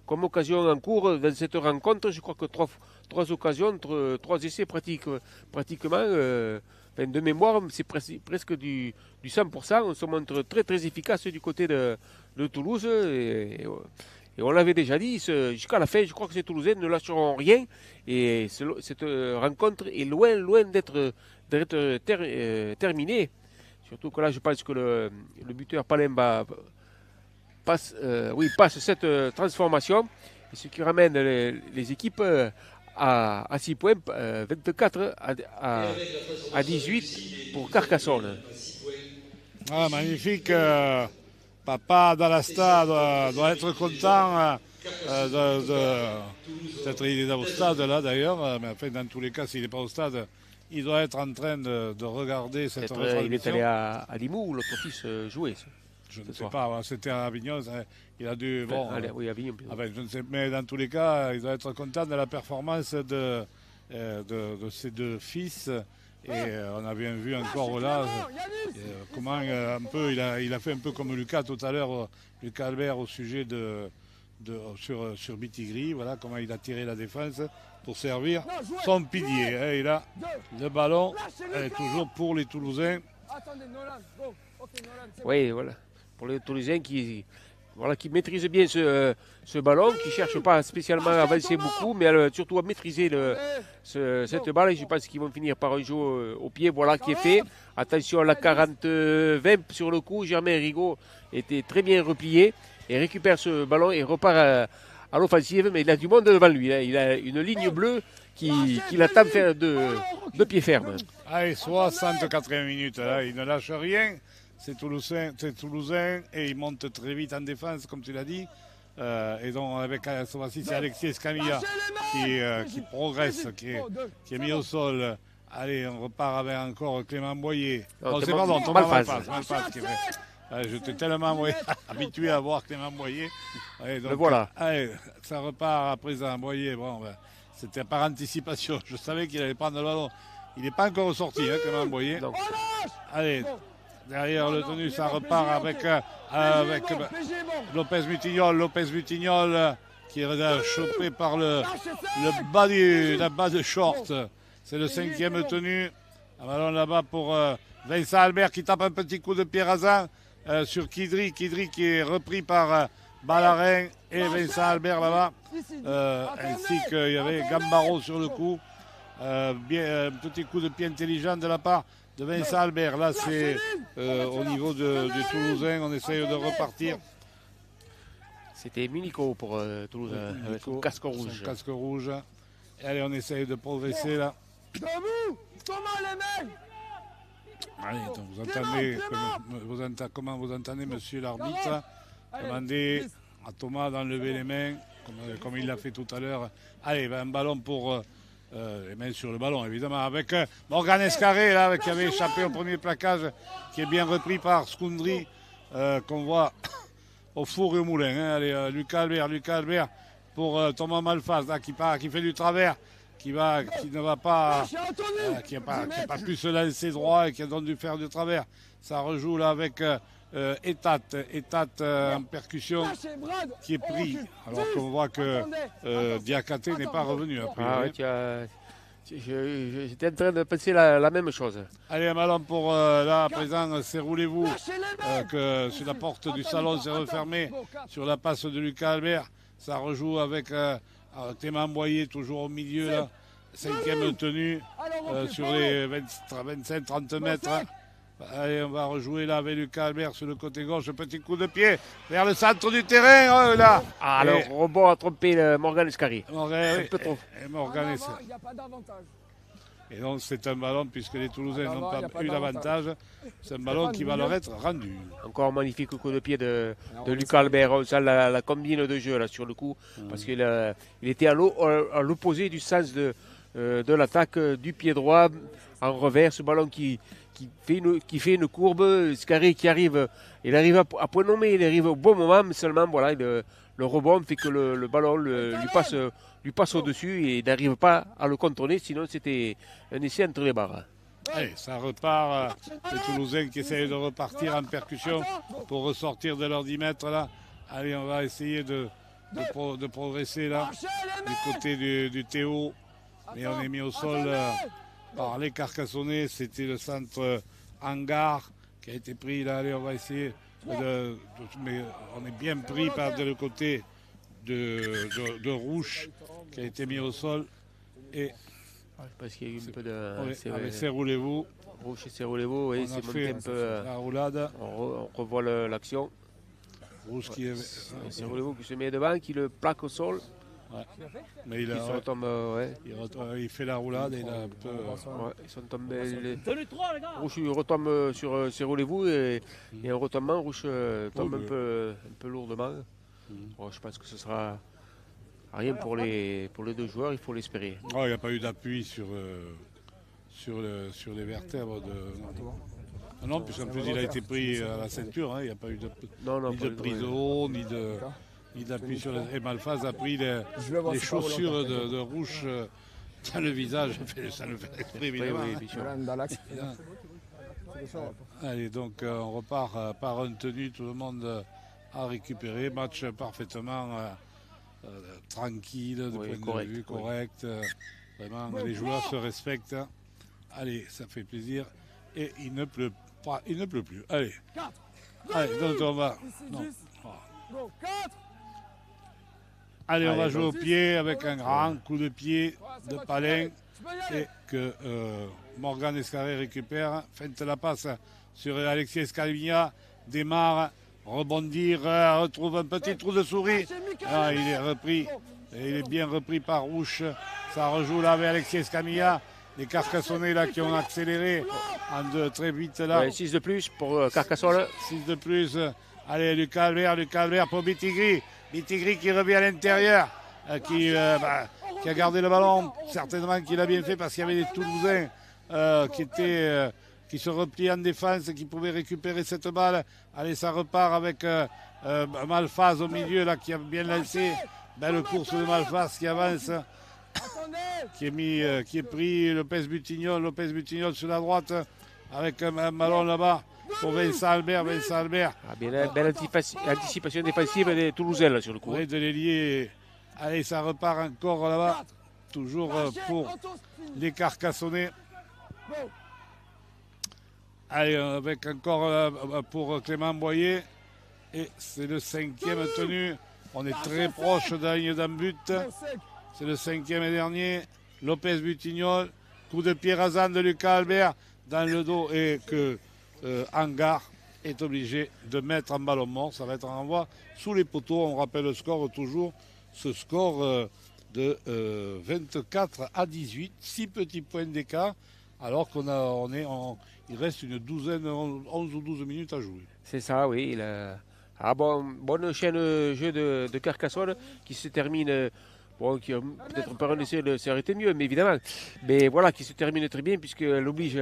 comme occasion en cours dans cette rencontre. Je crois que trois occasions, trois essais pratiquement. De mémoire, c'est presque du 100%. On se montre très très efficace du côté de Toulouse. Et on l'avait déjà dit, jusqu'à la fin, je crois que ces Toulousains ne lâcheront rien. Et cette rencontre est loin d'être terminée. Surtout que là, je pense que le buteur Palemba passe cette transformation. Et ce qui ramène les équipes à 6 points, 24 à 18 pour Carcassonne. Ah, magnifique. Papa Dalasta doit être content. Peut-être il est au stade là d'ailleurs, mais enfin, dans tous les cas, s'il n'est pas au stade, il doit être en train de regarder cette retransmission. Il est allé à Limoux où l'autre fils jouait. Je ne sais pas, c'était à Avignon, il a dû... Bon, oui, Avignon. Je ne sais, mais dans tous les cas, il doit être content de la performance de ses deux fils. Et on a bien vu encore là comment un peu il a fait un peu comme Lucas tout à l'heure, Lucas Albert au sujet sur Bitigri, voilà comment il a tiré la défense pour servir son pilier. Hein, et là, le ballon est toujours pour les Toulousains. Oui, voilà. Pour les Toulousains qui maîtrisent bien ce ballon, qui ne cherchent pas spécialement à avancer beaucoup, mais surtout à maîtriser cette balle. Et je pense qu'ils vont finir par un jeu au pied, voilà qui est fait. Attention, la 40-20 sur le coup. Germain Rigaud était très bien replié et récupère ce ballon et repart à l'offensive. Mais il a du monde devant lui. Hein. Il a une ligne bleue qui l'attend faire de pied ferme. Allez, 64e minute, là, il ne lâche rien. C'est Toulousain et il monte très vite en défense, comme tu l'as dit. Et donc, avec ce fois-ci, c'est Alexis Escamilla qui progresse, qui est mis au sol. Allez, on repart avec encore Clément Boyer. Non, c'est pardon, Thomas Malpass qui fait. J'étais tellement habitué à voir Clément Boyer. Allez, donc, voilà. Allez, ça repart à présent. Boyer, bon, c'était par anticipation. Je savais qu'il allait prendre le ballon. Il n'est pas encore sorti, Clément Boyer. Donc, allez. Derrière le tenu, ça repart avec Lopez Mutignol qui est chopé par le bas de short. C'est le 5e tenu. Un ballon là-bas pour Vincent Albert qui tape un petit coup de pied rasant sur Kidri. Kidri qui est repris par Ballarin et Vincent Albert là-bas. Ainsi qu'il y avait Gambaro sur le coup. Un petit coup de pied intelligent de la part de Vincent Albert. Là, c'est au niveau du Toulousain. On essaye de repartir. C'était Munico pour Toulouse, avec son casque rouge. Son casque rouge. Et allez, on essaye de progresser là. Allez, donc comment vous entendez, monsieur l'arbitre, demandez à Thomas d'enlever les mains, comme il l'a fait tout à l'heure. Allez, un ballon pour... les mains sur le ballon, évidemment, avec Morgan Escarré, là, qui avait échappé au premier plaquage, qui est bien repris par Scoundry, qu'on voit au four et au moulin. Hein. Allez, Lucas Albert pour Thomas Malpass, là, qui fait du travers, qui n'a pas pu se lancer droit et qui a donc dû faire du travers. Ça rejoue là avec Etat en percussion qui est pris, alors qu'on voit que Diakhaté n'est pas revenu après. J'étais en train de penser la même chose. Allez, un ballon pour là à présent, c'est roulez-vous que sur la porte du salon s'est refermée sur la passe de Lucas Albert. Ça rejoue avec Clément Boyer toujours au milieu là, 5e tenue sur les 25-30 mètres. Allez, on va rejouer là avec Lucas Albert sur le côté gauche. Petit coup de pied vers le centre du terrain. Là. Le rebond a trompé Morgan Escarré. Un peu trop. Morgan Escarré. Et donc c'est un ballon, puisque les Toulousains n'ont pas eu d'avantage, c'est un ballon qui va leur être rendu. Encore un magnifique coup de pied de Lucas Albert. On sent la combine de jeu là sur le coup, parce qu'il était à l'opposé du sens de l'attaque du pied droit en revers. Ce ballon qui fait une courbe. Scarré qui arrive, il arrive à point nommé, il arrive au bon moment, mais seulement voilà, le rebond fait que le ballon lui passe au-dessus et il n'arrive pas à le contourner, sinon c'était un essai entre les barres. Allez, ça repart, les Toulousains qui essayent de repartir en percussion pour ressortir de leurs 10 mètres là. Allez, on va essayer de progresser là, du côté du Théo, mais on est mis au sol par les Carcassonnais. C'était le centre hangar qui a été pris là. Allez, on va essayer mais on est bien pris par le côté de Rouge qui a été mis au sol. Et parce qu'il y a eu un peu de... oui, avec Serroulez-vous. Rouge et Serroulez-vous, oui, c'est monté un peu... la roulade. On revoit l'action. Rouge qui est... Serroulez-vous qui se met devant, qui le plaque au sol. Ouais. Mais il, retombe, il fait la roulade et il a un peu... ils sont tombés... Rouge retombe sur Serroulez-vous et un retombement, Rouge tombe un peu lourdement. Bon, je pense que ce sera... Rien pour les deux joueurs, il faut l'espérer. Oh, il n'y a pas eu d'appui sur les vertèbres de... Non, puisqu'en plus il a été pris à la ceinture, hein. Il n'y a pas eu ni de prise de haut, ni d'appui sur les... Et Malphaz a pris les chaussures de Rouge dans le visage, ça le fait exprès évidemment. Allez, donc on repart par un tenu, tout le monde a récupéré, match parfaitement... tranquille, de point de vue correct. Vraiment, les joueurs se respectent. Allez, ça fait plaisir. Et il ne pleut pas, il ne pleut plus. Allez, donc on va. Non. Allez, on va jouer au pied avec un grand coup de pied de Palin et que Morgan Escarré récupère. Feinte la passe sur Alexis Escalvia, démarre. Rebondir, retrouve un petit trou de souris. Ah, il est repris. Et il est bien repris par Rouge. Ça rejoue là avec Alexis Escamilla. Les Carcassonnais là qui ont accéléré très vite là. Ouais, 6 de plus pour Carcassonne. 6 de plus. Allez, Lucas Albert pour Bitigri. Bitigri qui revient à l'intérieur. Qui a gardé le ballon. Certainement qu'il a bien fait parce qu'il y avait des Toulousains qui se replient en défense, qui pouvaient récupérer cette balle. Allez, ça repart avec Malphaz au milieu, là, qui a bien lancé. Belle course de Malphaz qui avance, qui est pris. Lopez Butignol sur la droite, avec un ballon là-bas pour Vincent Albert. Belle anticipation défensive des Toulousains là, sur le coup. Oui, de l'ailier. Allez, ça repart encore là-bas, toujours pour les Carcassonnais. Allez, avec encore pour Clément Boyer. Et c'est le 5e tenu. On est très proche de la ligne d'un but. C'est le 5e et dernier. Lopez Butignol. Coup de pied rasant de Lucas Albert dans le dos. Et que Hangar est obligé de mettre en ballon mort. Ça va être un renvoi sous les poteaux. On rappelle le score toujours. Ce score de 24 à 18. 6 petits points d'écart. Alors il reste une douzaine, 11 ou 12 minutes à jouer. C'est ça, oui. Bonne chaîne jeu de Carcassonne qui se termine. Qui peut-être par un essai ça aurait été mieux, mais évidemment. Mais voilà, qui se termine très bien puisqu'elle oblige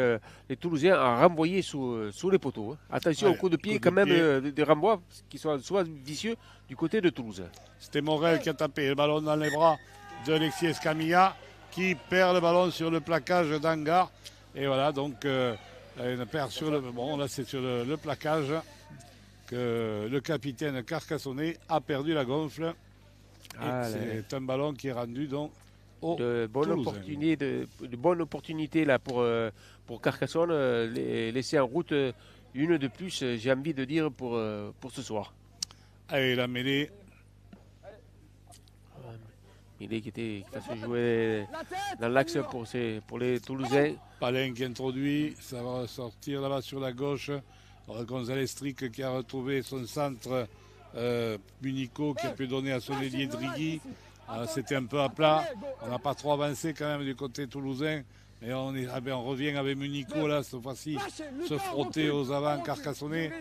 les Toulousains à renvoyer sous les poteaux. Hein. Attention aux coups de pied des renvois qui sont soit vicieux du côté de Toulouse. C'était Morel qui a tapé le ballon dans les bras de Alexis Escamilla qui perd le ballon sur le plaquage d'Hangar. Et voilà, donc une perd sur le... Bon, là c'est sur le plaquage que le capitaine Carcassonnais a perdu la gonfle. C'est un ballon qui est rendu donc de bonne opportunité là pour Carcassonne, laisser en route une de plus, j'ai envie de dire, pour ce soir. Allez, la mêlée. Mêlée qui va se jouer dans l'axe pour les Toulousains. Palin qui introduit, ça va sortir là-bas sur la gauche. Gonzalez Strick qui a retrouvé son centre. Munico qui a pu donner à son ailier Drigui. C'était un peu à plat. On n'a pas trop avancé quand même du côté toulousain. Mais on revient avec Munico là, cette fois-ci, se frotter aux avants carcassonnais.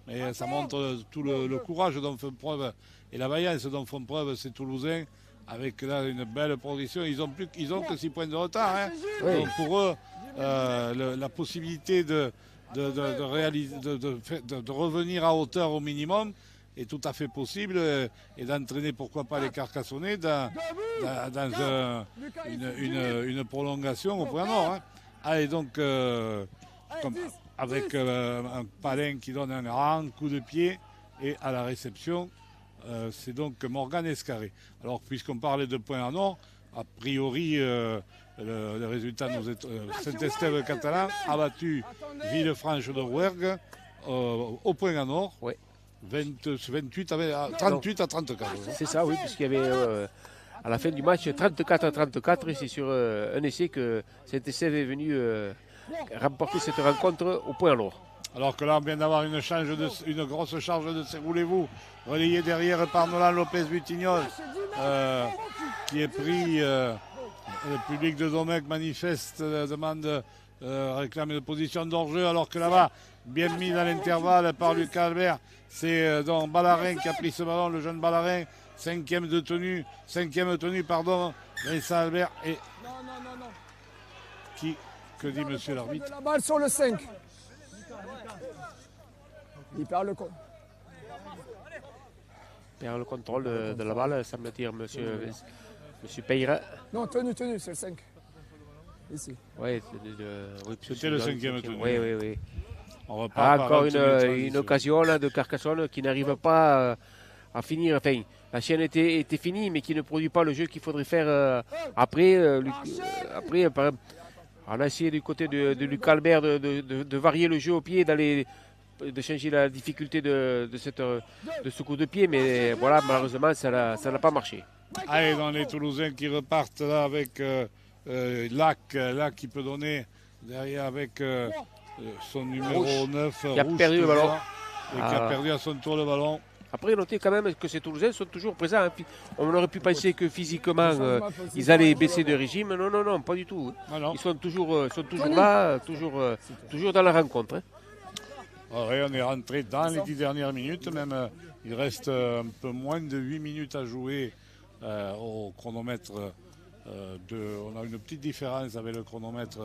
Mais ça montre tout le courage dont font preuve et la vaillance dont font preuve ces Toulousains. Avec là une belle progression. Ils ont que 6 points de retard. Hein. Oui. Donc pour eux, la possibilité de revenir à hauteur au minimum est tout à fait possible et d'entraîner pourquoi pas les Carcassonnais dans une prolongation au point nord. Hein. Allez donc avec un Palin qui donne un grand coup de pied et à la réception c'est donc Morgan Escarré. Alors puisqu'on parlait de points en or, a priori le résultat nous est Saint-Estève catalan a battu Villefranche de Rouergue au point en or. Oui. 28 à 38 à 34. C'est ça, oui, puisqu'il y avait à la fin du match 34 à 34 et c'est sur un essai que cet essai est venu remporter cette rencontre au point lourd. Alors que là, on vient d'avoir une grosse charge de roulez-vous, relayée derrière par Nolan Lopez-Butignol, qui est pris. Le public de Domecq manifeste, demande, réclame une position d'hors-jeu, alors que là-bas, bien mis dans l'intervalle par Lucas Albert, c'est donc Ballarin qui a pris ce ballon, le jeune Ballarin, cinquième tenue, Vincent Albert et... Non. Que dit monsieur l'arbitre? La balle sur le 5. Il perd le contrôle de la balle, semble-t-il, monsieur Peyra. Non, tenue, c'est le 5. Ici. Oui, c'était le cinquième tenue. Oui. On encore une occasion là, de Carcassonne qui n'arrive pas à finir. Enfin, la chaîne était finie, mais qui ne produit pas le jeu qu'il faudrait faire après. Par exemple, on a essayé du côté de Lucas Albert de varier le jeu au pied, de changer la difficulté de ce coup de pied, mais voilà, malheureusement, ça n'a pas marché. Allez, dans les Toulousains qui repartent là avec Lac qui peut donner derrière avec son numéro 9, qui a perdu le ballon. Et qui a perdu à son tour le ballon. Après, notez quand même que ces Toulousains sont toujours présents. On aurait pu penser que physiquement, ils allaient baisser de régime. Non, pas du tout. Ils sont toujours là, toujours dans la rencontre. Hein. Ouais, on est rentré dans les 10 dernières minutes. Même, il reste un peu moins de 8 minutes à jouer au chronomètre. On a une petite différence avec le chronomètre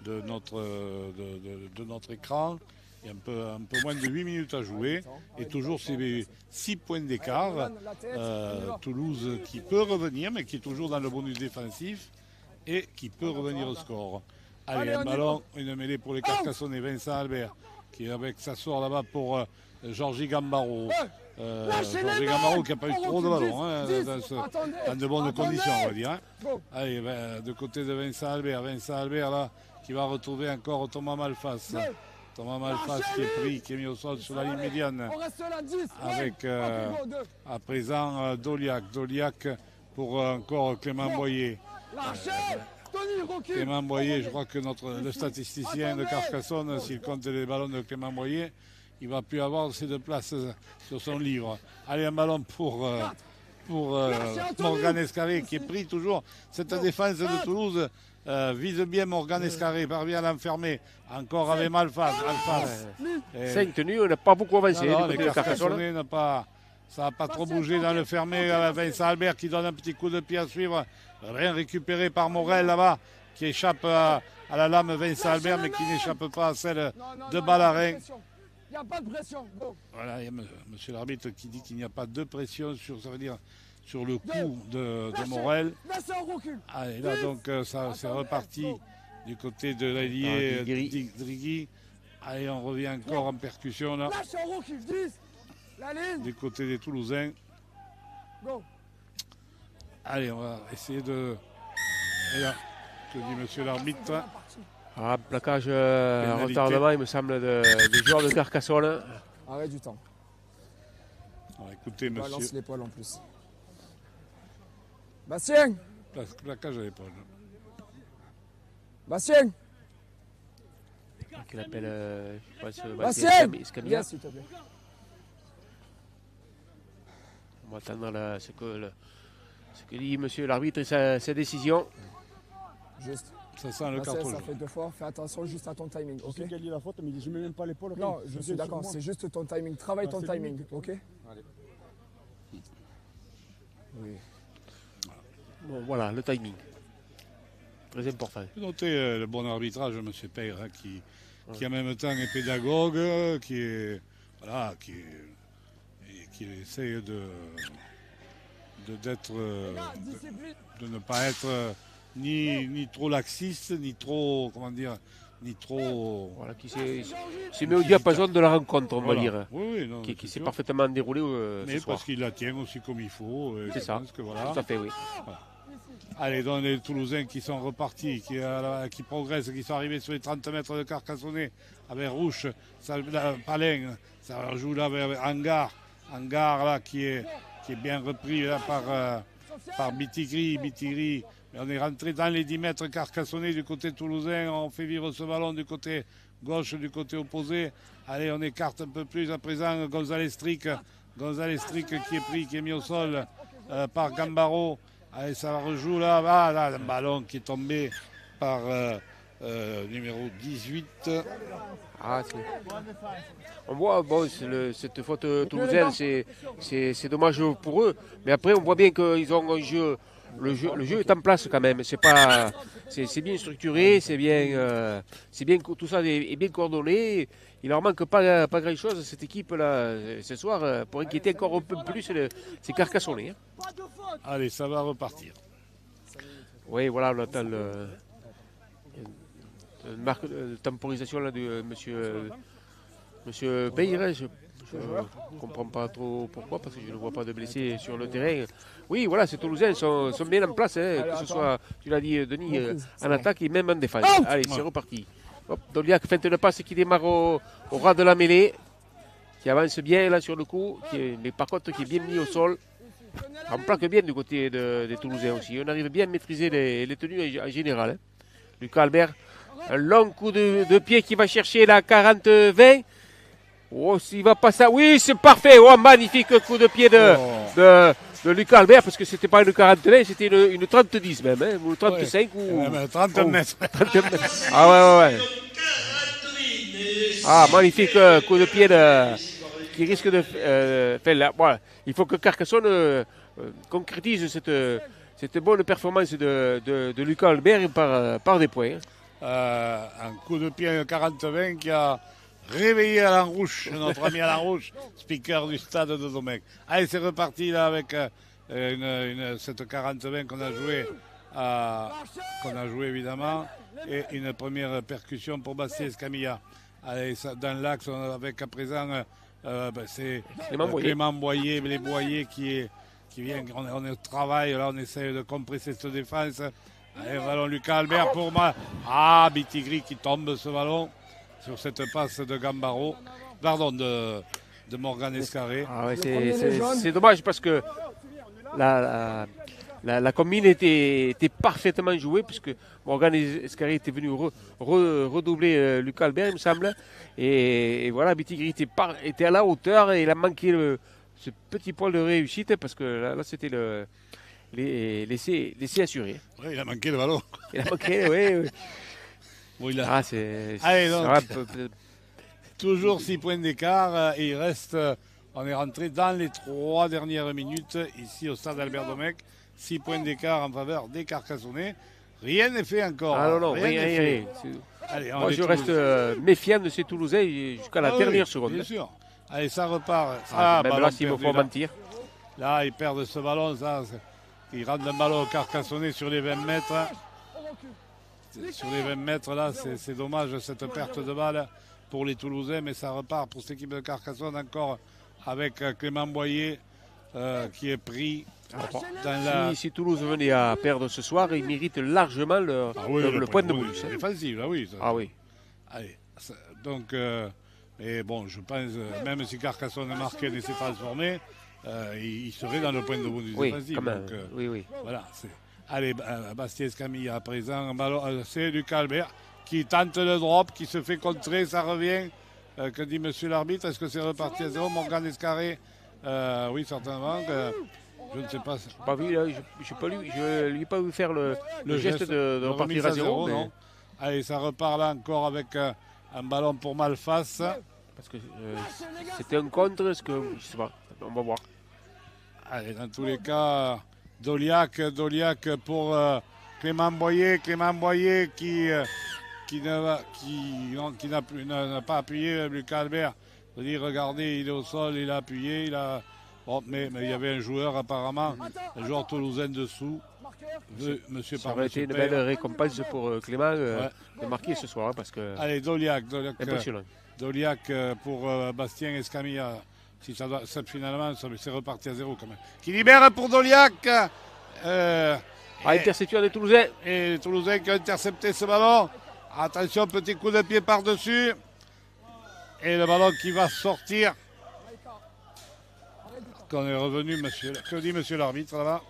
de notre écran. Il y a un peu moins de 8 minutes à jouer et toujours ces 6 points d'écart. Toulouse qui peut revenir, mais qui est toujours dans le bonus défensif et qui peut revenir au score. Allez, un ballon, une mêlée pour les Carcassonnais. Vincent Albert qui est avec sa sort là-bas pour Georgie Gambaro. Georgie Gambaro qui n'a pas eu trop de ballons dans de bonnes conditions, on va dire. Hein. Allez, de côté de Vincent Albert là qui va retrouver encore Thomas Malfas. Thomas Malfas qui est pris, qui est mis au sol sur la ligne médiane. Avec à présent Doliac pour encore Clément Boyer. Clément Boyer, je crois que le statisticien de Carcassonne, s'il compte les ballons de Clément Boyer, il va plus avoir assez de place sur son livre. Allez, un ballon pour Morgan Escarré qui est pris toujours. Cette défense de Toulouse vise bien Morgan Escarré, parvient à l'enfermer. Encore avec Malfas. 5 tenues, on n'a pas beaucoup avancé. Les Carcassonnais ça n'a pas trop bougé dans le fermé. Vincent Albert qui donne un petit coup de pied à suivre. Rien récupéré par Morel là-bas, qui échappe à la lame Vincent Albert, mais qui n'échappe pas à celle de Ballarin. Il n'y a pas de pression. Voilà, il y a monsieur l'arbitre qui dit qu'il n'y a pas de pression ça veut dire sur le coup de Morel. Allez, là donc ça c'est reparti du côté de l'allié Drigui. Allez, on revient encore en percussion là. Du côté des Toulousains. Allez, on va essayer de... Et là, que dit monsieur l'arbitre? Plaquage retardement, il me semble, des joueurs de Carcassonne. Arrêt du temps. Alors, écoutez, monsieur... Balance l'épaule en plus. Bastien! Plaquage à l'épaule. Bastien! Qu'il appelle, je pense, Bastien! Escamilla. S'il te plaît. On va attendre ce que dit monsieur l'arbitre et sa décision. Juste. Ça sent le carton. Ça fait 2 fois. Fais attention juste à ton timing. Je sais qu'elle dit la faute, mais je ne mets même pas l'épaule. Non, je suis d'accord. C'est juste ton timing. Travaille ton timing. Ok? Allez. Oui. Bon, voilà, le timing. Très important. Notez le bon arbitrage de M. Peyre, qui en même temps est pédagogue, qui essaye de ne pas être ni trop laxiste, ni trop, Voilà, qui s'est mis au diapason de la rencontre, on va dire. Oui, non, qui s'est parfaitement déroulé mais ce soir. parce qu'il la tient aussi comme il faut. C'est ça. Que, voilà. Tout à fait, oui. Voilà. Allez, donc les Toulousains qui sont repartis, qui progressent, qui sont arrivés sur les 30 mètres de Carcassonnet avec Rouche, Palin, ça joue là avec Hangar là qui est bien repris là, par Bitigri. Mais on est rentré dans les 10 mètres Carcassonnet du côté toulousain, on fait vivre ce ballon du côté gauche, du côté opposé. Allez, on écarte un peu plus à présent Gonzalez Strick qui est mis au sol par Gambaro. Allez, ça rejoue là. Ah, là, un ballon qui est tombé par numéro 18. Ah, on voit, bon, cette faute toulousaine, c'est dommage pour eux. Mais après, on voit bien qu'ils ont un jeu. Le jeu est en place quand même. C'est bien structuré, c'est bien, tout ça est bien coordonné. Il leur manque pas grand-chose cette équipe-là ce soir pour inquiéter encore un peu plus ces Carcassonnais. Hein. Allez, ça va repartir. Oui, voilà, on attend une marque de temporisation là, de monsieur Peyre. Je ne comprends pas trop pourquoi, parce que je ne vois pas de blessés sur le terrain. Oui, voilà, ces Toulousains sont bien en place, hein, que ce soit, tu l'as dit, Denis, en attaque et même en défense. Allez, c'est reparti. Hop, Doliac fait une passe qui démarre au ras de la mêlée, qui avance bien là sur le coup, mais par contre qui est bien mis au sol. On plaque bien du côté des Toulousains aussi. On arrive bien à maîtriser les tenues en général. Hein. Lucas Albert, un long coup de pied qui va chercher la 40-20. Oh, s'il va pas ça. Oui, c'est parfait. Oh, magnifique coup de pied de Lucas Albert, parce que c'était pas une 40-20, c'était une 30-10 même, hein, ou 35 ou 30 mètres. 30 mètres. Ah ouais. Ah, magnifique coup de pied qui risque de faire là. Voilà. Il faut que Carcassonne concrétise cette bonne performance de Lucas Albert par des points. Un coup de pied 40-20 qui a réveillé Alain Rouge, notre ami Alain Rouge, speaker du stade de Domecq. Allez, c'est reparti là avec cette 40-20 qu'on a joué évidemment, et une première percussion pour Bastien Escamilla. Allez, dans l'axe avec à présent c'est Clément Boyer, les Boyer qui vient, on travaille, là on essaie de compresser cette défense. Allez, ballon Lucas Albert pour moi. Ah, Bitigri qui tombe ce ballon sur cette passe de Gambaro. Pardon, de Morgan Escarré. Ah ouais, c'est dommage parce que la combine était parfaitement jouée, puisque Morgan Escarré était venu redoubler Lucas Albert, il me semble. Et voilà, Bitigri était à la hauteur et il a manqué ce petit poil de réussite, parce que là c'était laisser assurer. Oui, il a manqué le ballon. Il a manqué, oui. Bon, Ah, c'est... Allez, donc, toujours 6 points d'écart. Et il reste, on est rentré dans les 3 dernières minutes ici au stade Albert Domecq. 6 points d'écart en faveur des Carcassonnais. Rien n'est fait encore. Ah non, rien. Allez, moi, je reste méfiant de ces Toulousains jusqu'à la dernière seconde. Bien sûr. Allez, ça repart. Même là, s'il me faut mentir. Là, ils perdent ce ballon. Ils rendent un ballon au Carcassonnais sur les 20 mètres. Sur les 20 mètres, là, c'est dommage cette perte de balle pour les Toulousains, mais ça repart pour cette équipe de Carcassonne encore avec Clément Boyer qui est pris Si Toulouse venait à perdre ce soir, ils méritent largement le point de bonus. C'est défensif, là, oui. Ah oui. Allez, donc, mais bon, je pense, même si Carcassonne a marqué et s'est transformé, il serait dans le point de bonus défensif. Quand même. Donc, oui. Voilà, allez, Bastien Escamilla à présent, c'est Lucas Albert qui tente le drop, qui se fait contrer, ça revient. Que dit monsieur l'arbitre? Est-ce que c'est reparti à 0? Morgan Escarré, oui, certainement. Je ne sais pas. Pas vu, là, je lui ai pas vu faire le geste de repartir à 0. Non. Allez, ça repart là encore avec un ballon pour Malfas. Parce que c'était un contre, est-ce que je sais pas, on va voir. Allez, dans tous les cas, Doliac pour Clément Boyer qui n'a pas appuyé Lucas Albert. Je veux dire, regardez, il est au sol, il a appuyé, Bon, mais il y avait un joueur apparemment, un joueur toulousain dessous. Monsieur Ça aurait été une belle récompense pour Clément de marquer ce soir, parce que. Allez, Doliac impressionnant. Doliac pour Bastien Escamilla. Si finalement, c'est reparti à 0 quand même. Qui libère pour Doliac. Interception des Toulousains. Et les Toulousains qui ont intercepté ce ballon. Attention, petit coup de pied par-dessus. Et le ballon qui va sortir. Qu'on est revenu, monsieur. Que dit monsieur l'arbitre là-bas?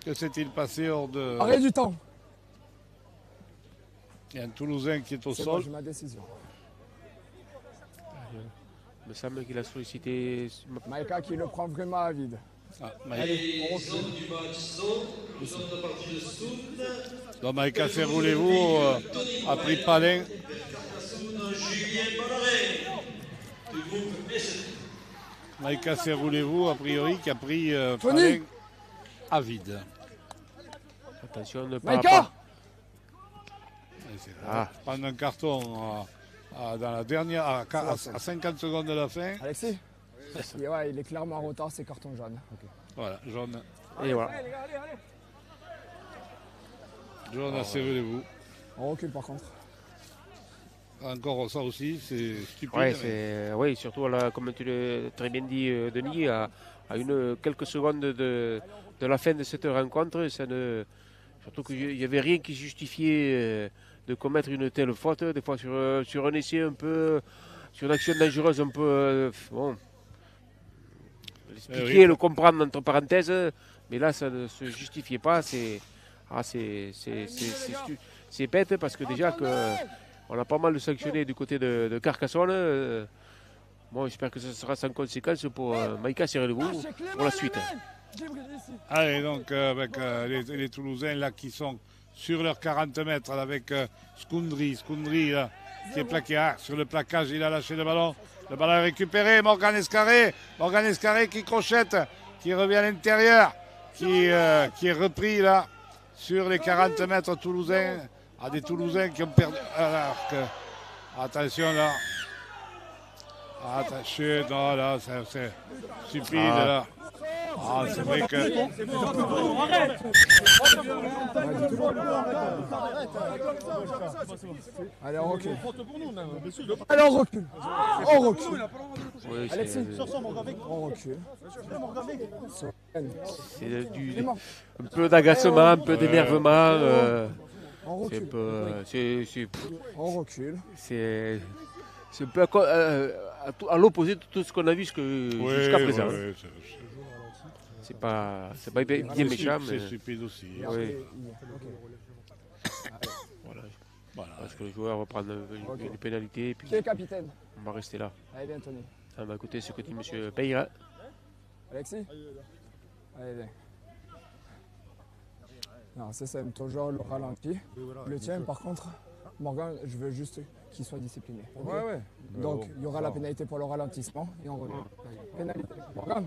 Que s'est-il passé hors de. Arrêt du temps. Il y a un Toulousain qui est au C'est sol. bon, j'ai ma décision. Il me semble qu'il a sollicité. Maïka qui le prend vraiment à vide. Ah, Maïka. Allez, on recule. Donc Maïka Serroulez-vous a pris Palin. Maïka Serroulez-vous, a priori, qui a pris Palin à vide. Attention de ne pas. Maïka! Prendre un carton dans la dernière, à 50 secondes de la fin. Alexis? Ouais, il est clairement en retard, c'est carton jaune. Voilà, jaune. Et voilà. Jaune à Serroulez-vous. On recule par contre. Encore ça aussi, c'est stupide. Ouais, mais- oui, surtout là, comme tu l'as très bien dit, Denis, à quelques secondes de la fin de cette rencontre, surtout qu'il n'y avait rien qui justifiait de commettre une telle faute. Des fois sur un essai un peu, sur une action dangereuse un peu, bon, l'expliquer, oui. le comprendre entre parenthèses, mais là ça ne se justifiait pas. C'est bête parce que déjà on a pas mal sanctionné du côté de Carcassonne. Bon, j'espère que ce sera sans conséquence pour Maïka Serroulez-vous pour la suite. Allez, donc avec les Toulousains là qui sont sur leurs 40 mètres là, avec Skoundri là, qui est plaqué sur le plaquage, il a lâché le ballon. Le ballon est récupéré, Morgan Escarré qui crochette, qui revient à l'intérieur, qui est repris là sur les 40 mètres toulousains. À des Toulousains qui ont perdu. Alors que, attention là. Attention, non, là, c'est stupide là. Ah, c'est vrai que. Allez, on recule. Allez, on recule. On recule. Oui, Alexis, on recule. c'est un peu d'agacement, un peu d'énervement. On C'est un recule. peu. On recule. C'est un peu à l'opposé de tout ce qu'on a vu jusqu'à présent. Ouais, C'est pas bien méchant, mais c'est stupide aussi. oui. Voilà. Parce que le joueur va prendre une pénalité et puis Qui est capitaine? on va rester là. Allez, viens, Tony. On va écouter ce que dit M. Peyra. Alexis? Allez, viens. Non, c'est simple, toujours le ralenti. Le tien, par contre, Morgan, je veux juste qu'il soit discipliné. Ok. Ouais. Donc, il y aura la pénalité pour le ralentissement et on revient. Pénalité. Morgan,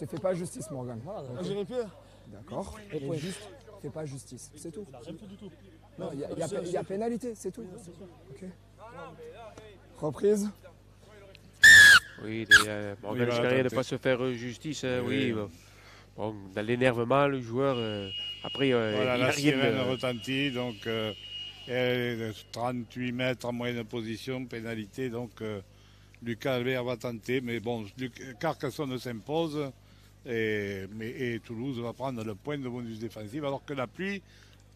ne fais pas justice, Morgan. Ok. J'irai plus. D'accord. Et juste, fais pas justice. C'est tout. Non, il y a pénalité, c'est tout. Ok. Reprise. Oui, Morgan Il va Escarré ne tenter. pas se faire justice. Oui, Oui. bon, dans l'énervement, le joueur, après, Voilà, il n'a la rien sirène de... retentit, donc elle est de 38 mètres en moyenne position, pénalité, donc Lucas Albert va tenter, mais bon, Carcassonne s'impose et Toulouse va prendre le point de bonus défensif, alors que la pluie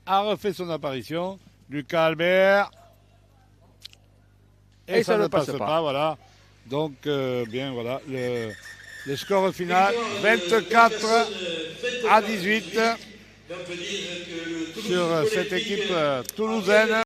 a refait son apparition. Lucas Albert, et ça ne passe pas, voilà. Donc, bien, voilà, le score final, 24 à 18 sur cette équipe toulousaine.